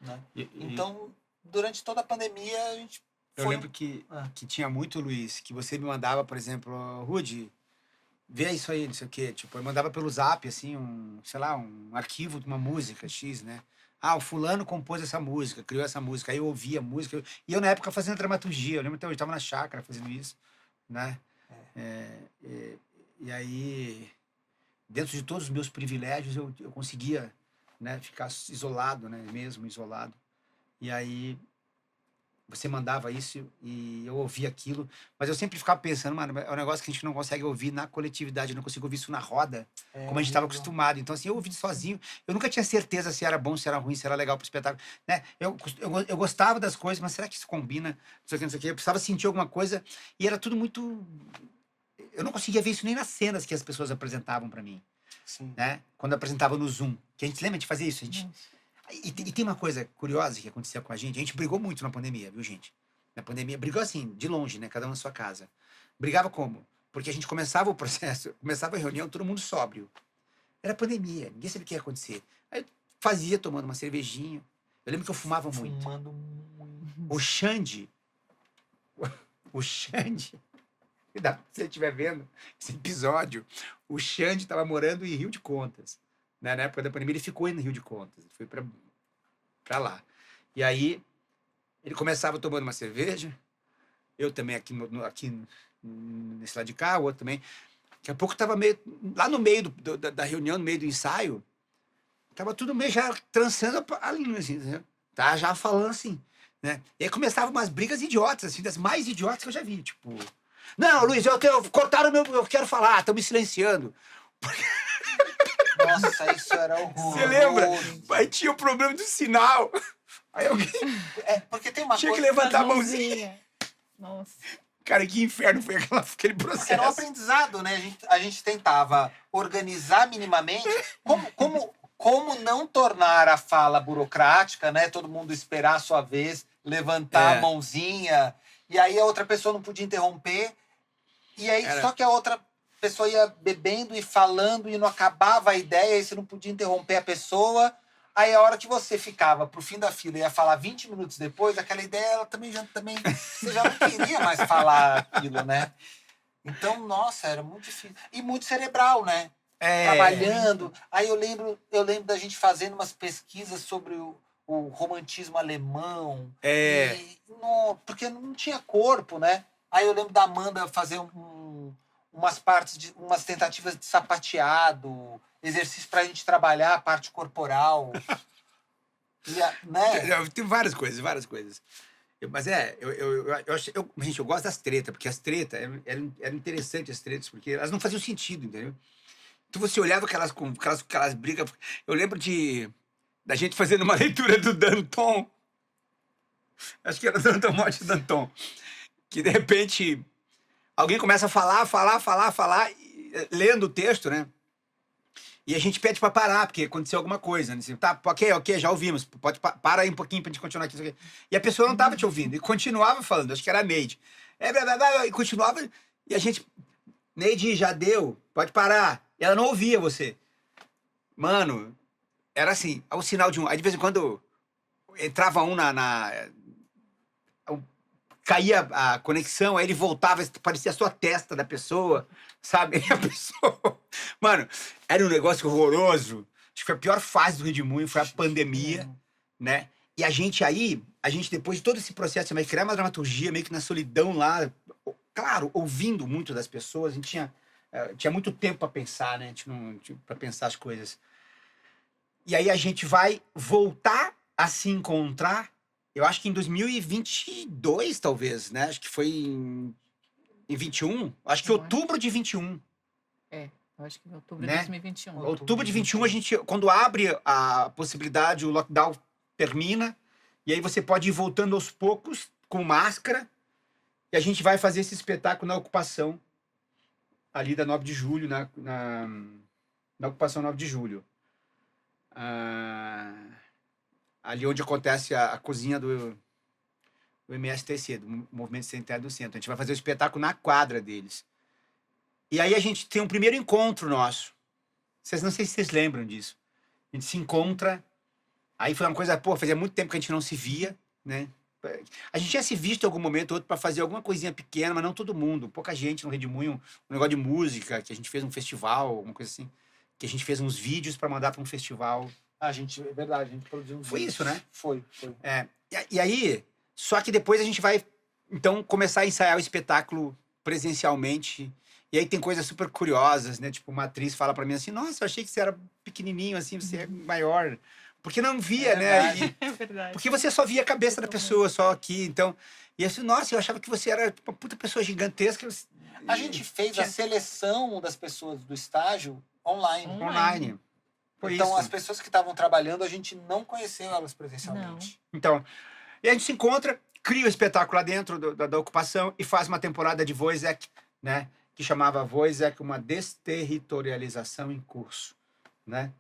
né? Então, durante toda a pandemia, a gente Eu lembro que tinha muito, Luiz, que você me mandava, por exemplo, Rudy, vê isso aí, não sei o quê. Tipo, eu mandava pelo Zap, assim, um arquivo de uma música X, né? Ah, o fulano compôs essa música, criou essa música. Aí eu ouvia a música. E eu, na época, fazendo dramaturgia. Eu lembro até hoje, estava na chácara fazendo isso, né? E aí, dentro de todos os meus privilégios, eu conseguia, né, ficar isolado, né? Mesmo isolado. E aí, você mandava isso e eu ouvia aquilo. Mas eu sempre ficava pensando, mano, é um negócio que a gente não consegue ouvir na coletividade. Eu não consigo ouvir isso na roda, como a gente estava acostumado. Então, assim, eu ouvi sozinho. Eu nunca tinha certeza se era bom, se era ruim, se era legal pro espetáculo. Né? Eu gostava das coisas, mas será que isso combina? Não sei o que, não sei o que. Eu precisava sentir alguma coisa. E era tudo muito... Eu não conseguia ver isso nem nas cenas que as pessoas apresentavam para mim. Sim. Né? Quando apresentava no Zoom. Que a gente lembra de fazer isso? A gente... E tem uma coisa curiosa que acontecia com a gente brigou muito na pandemia, viu, gente? Na pandemia, brigou assim, de longe, né? Cada um na sua casa. Brigava como? Porque a gente começava o processo, começava a reunião, todo mundo sóbrio. Era pandemia, ninguém sabia o que ia acontecer. Aí eu fazia tomando uma cervejinha. Eu lembro que eu fumava muito. Fumando muito. O Xande, se você estiver vendo esse episódio, o Xande estava morando em Rio de Contas. Né? Na época da pandemia, ele ficou no Rio de Contas. Ele foi pra lá. E aí, ele começava tomando uma cerveja. Eu também aqui nesse lado de cá, o outro também. Daqui a pouco estava meio... Lá no meio da reunião, no meio do ensaio, estava tudo meio já trançando a língua, assim, né? Tá já falando assim, né? E aí começavam umas brigas idiotas, assim, das mais idiotas que eu já vi. Tipo, não, Luiz, cortaram o meu... Eu quero falar, estão me silenciando. Nossa, isso era horroroso. Você lembra? Aí tinha o problema do sinal. Aí alguém porque tem uma tinha que coisa... levantar a mãozinha. Nossa. Cara, que inferno foi aquele processo. Era um aprendizado, né? A gente tentava organizar minimamente como não tornar a fala burocrática, né? Todo mundo esperar a sua vez, levantar a mãozinha, e aí a outra pessoa não podia interromper. E aí, só que a outra pessoa ia bebendo e falando e não acabava a ideia, e você não podia interromper a pessoa. Aí a hora que você ficava pro fim da fila e ia falar 20 minutos depois, aquela ideia ela também você já não queria mais falar aquilo, né? Então, nossa, era muito difícil. E muito cerebral, né? Trabalhando. Aí eu lembro da gente fazendo umas pesquisas sobre o romantismo alemão. Porque não tinha corpo, né? Aí eu lembro da Amanda fazer umas tentativas de sapateado, exercício pra gente trabalhar a parte corporal. Né? Tem várias coisas. Gente, eu gosto das tretas, porque as tretas eram interessantes, as tretas, porque elas não faziam sentido, entendeu? Então você olhava aquelas brigas. Eu lembro da gente fazendo uma leitura do Danton. Acho que era Danton, Morte Danton. Que de repente alguém começa a falar, lendo o texto, né? E a gente pede pra parar, porque aconteceu alguma coisa. Né? Assim, tá, ok, já ouvimos. Para aí um pouquinho pra gente continuar aqui. Isso aqui. E a pessoa não tava te ouvindo. E continuava falando, acho que era a Neide. E continuava. E a gente. Neide, já deu, pode parar. E ela não ouvia você. Mano, era assim, o sinal de um. Aí de vez em quando entrava um caía a conexão, aí ele voltava, parecia a sua testa da pessoa, sabe? E a pessoa... Mano, era um negócio horroroso. Acho que foi a pior fase do Redemoinho, foi a pandemia, né? E a gente depois de todo esse processo, você vai criar uma dramaturgia meio que na solidão lá, claro, ouvindo muito das pessoas, a gente tinha muito tempo para pensar, né? Para pensar as coisas. E aí a gente vai voltar a se encontrar, eu acho que em 2022, talvez, né? Acho que foi em 21. Acho que outubro de 21. Eu acho que em outubro né? de 2021. Outubro de 21, a gente, quando abre a possibilidade, o lockdown termina, e aí você pode ir voltando aos poucos, com máscara, e a gente vai fazer esse espetáculo na ocupação, ali da 9 de julho, na ocupação 9 de julho. Ali onde acontece a cozinha do MSTC, do Movimento Sanitário do Centro. A gente vai fazer o espetáculo na quadra deles. E aí a gente tem um primeiro encontro nosso. Não sei se vocês lembram disso. A gente se encontra, aí foi uma coisa, fazia muito tempo que a gente não se via, né? A gente tinha se visto em algum momento ou outro para fazer alguma coisinha pequena, mas não todo mundo. Pouca gente no Redemoinho, um negócio de música, que a gente fez um festival, alguma coisa assim. Que a gente fez uns vídeos para mandar para um festival. É verdade, a gente produziu uns Foi vídeos. isso, né? Foi. E aí, só que depois a gente vai, então, começar a ensaiar o espetáculo presencialmente. E aí tem coisas super curiosas, né? Tipo, uma atriz fala pra mim assim, nossa, eu achei que você era pequenininho, assim, você é maior. Porque não via, né? É verdade. Porque você só via a cabeça da pessoa, só aqui, então... E assim, nossa, eu achava que você era uma puta pessoa gigantesca. A gente fez a seleção das pessoas do estágio online. Foi então, isso. as pessoas que estavam trabalhando, a gente não conheceu elas presencialmente. Então, e a gente se encontra, cria o espetáculo lá dentro da ocupação e faz uma temporada de Wojciech, né? Que chamava Wojciech, uma desterritorialização em curso, né?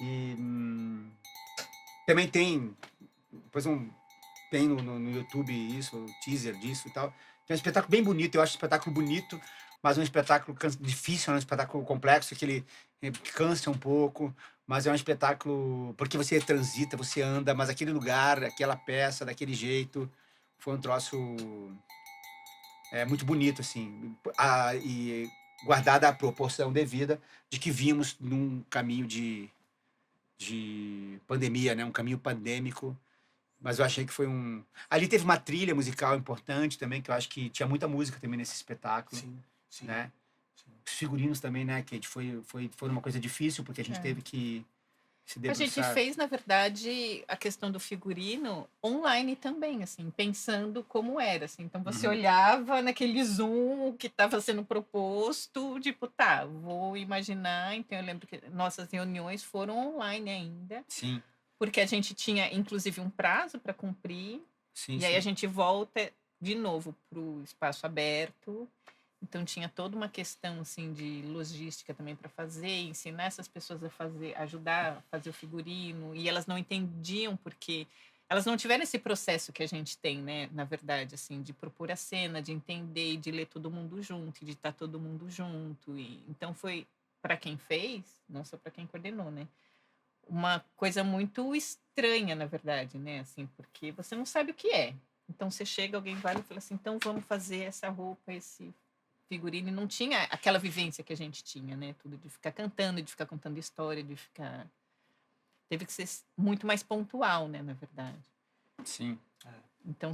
E também tem, depois tem no YouTube isso, o teaser disso e tal. Tem um espetáculo bem bonito, eu acho um espetáculo bonito, mas um espetáculo difícil, um espetáculo complexo, que ele cansa um pouco, mas é um espetáculo porque você transita, você anda, mas aquele lugar, aquela peça, daquele jeito, foi um troço muito bonito, assim, e guardada a proporção devida de que vimos num caminho de pandemia, né? Um caminho pandêmico, mas eu achei que foi Ali teve uma trilha musical importante também, que eu acho que tinha muita música também nesse espetáculo. Sim. Né? Os figurinos também, né, Kate? Foi uma coisa difícil, porque a gente teve que se debruçar. A gente fez, na verdade, a questão do figurino online também, assim, pensando como era, assim. Então, você olhava naquele Zoom que estava sendo proposto, tipo, vou imaginar. Então, eu lembro que nossas reuniões foram online ainda. Sim. Porque a gente tinha, inclusive, um prazo para cumprir. Sim, e aí a gente volta de novo para o espaço aberto. Então tinha toda uma questão assim de logística também para ensinar essas pessoas a ajudar a fazer o figurino, e elas não entendiam porque elas não tiveram esse processo que a gente tem, né? Na verdade, assim, de propor a cena, de entender, de ler todo mundo junto, de estar todo mundo junto. Então foi, para quem fez, não só para quem coordenou, né? Uma coisa muito estranha, na verdade, né? Assim, porque você não sabe o que é. Então você chega, alguém vai e fala assim, então vamos fazer essa roupa, esse figurino. E não tinha aquela vivência que a gente tinha, né? Tudo de ficar cantando, de ficar contando história, de ficar... Teve que ser muito mais pontual, né? Na verdade. Sim. Então,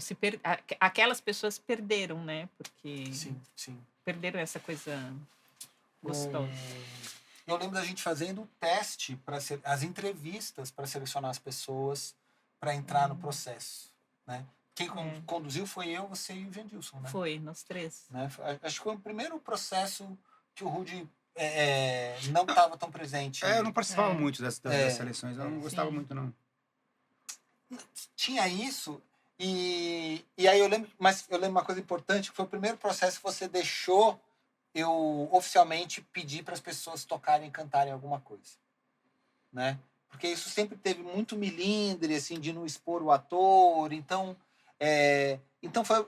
aquelas pessoas perderam, né? Porque Sim, sim. perderam essa coisa gostosa. Eu lembro da gente fazendo o teste, as entrevistas para selecionar as pessoas para entrar no processo, né? Quem conduziu foi eu, você e o Jandilson, né? Foi, nós três. Né? Acho que foi o primeiro processo que o Rudy não estava tão presente. Eu não participava muito das seleções, eu não gostava Sim. muito, não. Tinha isso, e aí eu lembro uma coisa importante, que foi o primeiro processo que você deixou eu oficialmente pedir para as pessoas tocarem e cantarem alguma coisa, né? Porque isso sempre teve muito milindre, assim, de não expor o ator. Então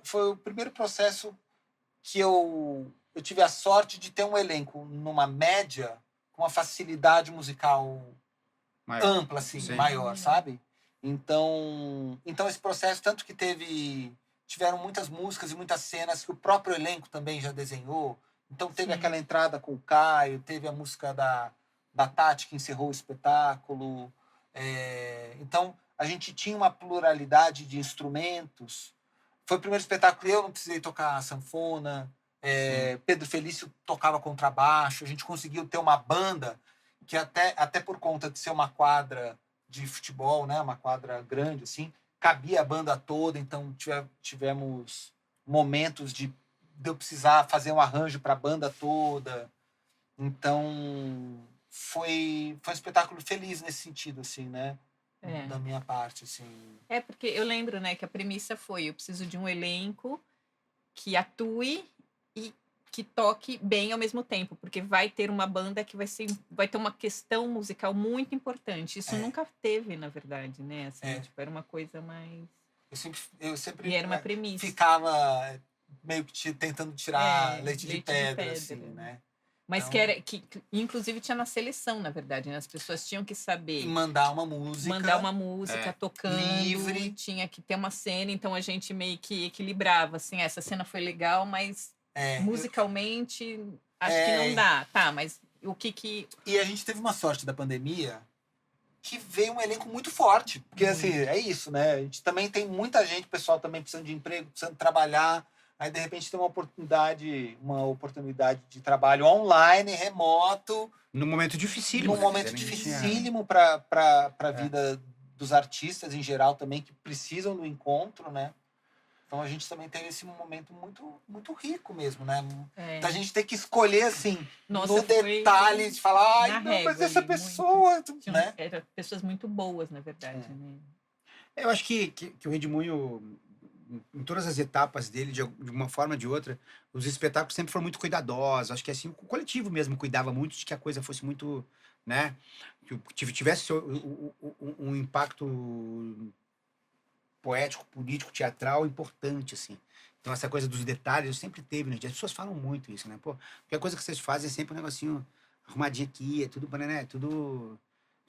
foi o primeiro processo que eu tive a sorte de ter um elenco numa média com uma facilidade musical ampla, assim, maior, sabe? Então esse processo, tanto que tiveram muitas músicas e muitas cenas que o próprio elenco também já desenhou. Então teve aquela entrada com o Caio, teve a música da Tati, que encerrou o espetáculo. Então a gente tinha uma pluralidade de instrumentos. Foi o primeiro espetáculo que eu não precisei tocar sanfona. Pedro Felício tocava contrabaixo. A gente conseguiu ter uma banda que até por conta de ser uma quadra de futebol, né, uma quadra grande, assim, cabia a banda toda. Então tivemos momentos de eu precisar fazer um arranjo para a banda toda. Então foi um espetáculo feliz nesse sentido, assim, né? Da minha parte, assim. Porque eu lembro, né, que a premissa foi: eu preciso de um elenco que atue e que toque bem ao mesmo tempo, porque vai ter uma banda que vai ter uma questão musical muito importante. Isso nunca teve, na verdade, né? Assim, tipo, era uma coisa mais... Eu sempre e era uma premissa. Ficava meio que tentando tirar leite de pedra, assim, né? Mas que inclusive tinha na seleção, na verdade, né? As pessoas tinham que saber... E mandar uma música tocando. Livre. Tinha que ter uma cena, então a gente meio que equilibrava, assim, essa cena foi legal, mas musicalmente acho que não dá. Tá, mas o que... E a gente teve uma sorte da pandemia que veio um elenco muito forte. Porque, assim, é isso, né? A gente também tem muita gente, pessoal também precisando de emprego, precisando trabalhar. Aí, de repente, tem uma oportunidade de trabalho online, remoto. Num momento dificílimo. Num momento dificílimo para a vida dos artistas em geral também, que precisam do encontro, né? Então, a gente também teve esse momento muito, muito rico mesmo, né? Da gente ter que escolher, assim, no detalhe, de falar, ai, não, mas essa pessoa... né? Eram pessoas muito boas, na verdade, né? Eu acho que o Redemoinho, em todas as etapas dele, de uma forma ou de outra, os espetáculos sempre foram muito cuidadosos. Acho que assim, o coletivo mesmo cuidava muito de que a coisa fosse muito, né? Que tivesse um impacto poético, político, teatral importante, assim. Então essa coisa dos detalhes sempre teve, né? As pessoas falam muito isso, né? Pô, qualquer coisa que vocês fazem é sempre um negocinho arrumadinho aqui, é tudo, né? Tudo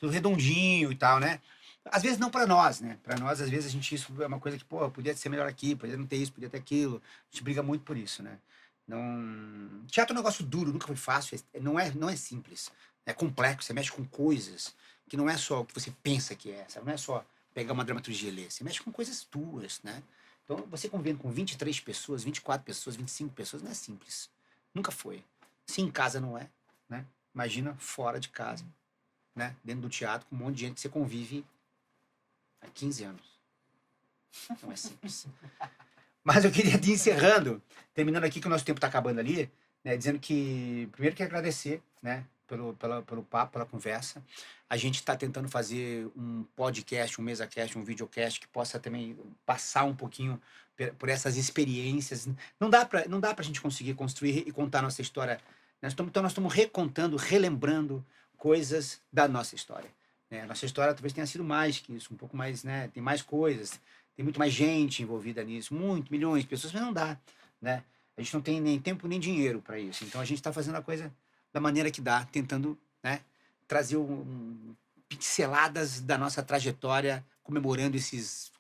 redondinho e tal, né? Às vezes não para nós, né? Para nós, às vezes, isso é uma coisa que, pô, podia ser melhor aqui, podia não ter isso, podia ter aquilo. A gente briga muito por isso, né? Não... Teatro é um negócio duro, nunca foi fácil, não é simples. É complexo, você mexe com coisas que não é só o que você pensa que é, sabe? Não é só pegar uma dramaturgia e ler, você mexe com coisas tuas, né? Então, você convivendo com 23 pessoas, 24 pessoas, 25 pessoas, não é simples. Nunca foi. Se em casa não é, né? Imagina fora de casa, né? Dentro do teatro, com um monte de gente que você convive há 15 anos. Não é simples. Mas eu queria ir encerrando, terminando aqui que o nosso tempo está acabando ali, né, dizendo que, primeiro, quero agradecer, né, pelo papo, pela conversa. A gente está tentando fazer um podcast, um mesacast, um videocast que possa também passar um pouquinho por essas experiências. Não dá pra gente conseguir construir e contar a nossa história. Então nós estamos recontando, relembrando coisas da nossa história. né? A nossa história talvez tenha sido mais que isso, um pouco mais, né? Tem mais coisas, tem muito mais gente envolvida nisso, milhões de pessoas, mas não dá, né? A gente não tem nem tempo nem dinheiro para isso. Então a gente está fazendo a coisa da maneira que dá, tentando, né, trazer pinceladas da nossa trajetória, comemorando esses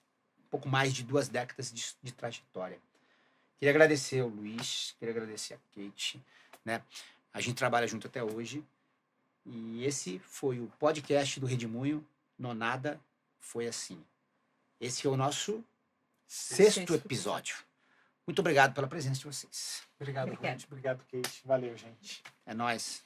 pouco mais de 2 décadas de trajetória. Queria agradecer ao Luiz, queria agradecer a Kate, né? A gente trabalha junto até hoje. E esse foi o podcast do Redemoinho, Nonada Foi Assim. Esse é o nosso 6º episódio. Muito obrigado pela presença de vocês. Obrigado, Obrigada. Ruth. Obrigado, Kate. Valeu, gente. É nóis.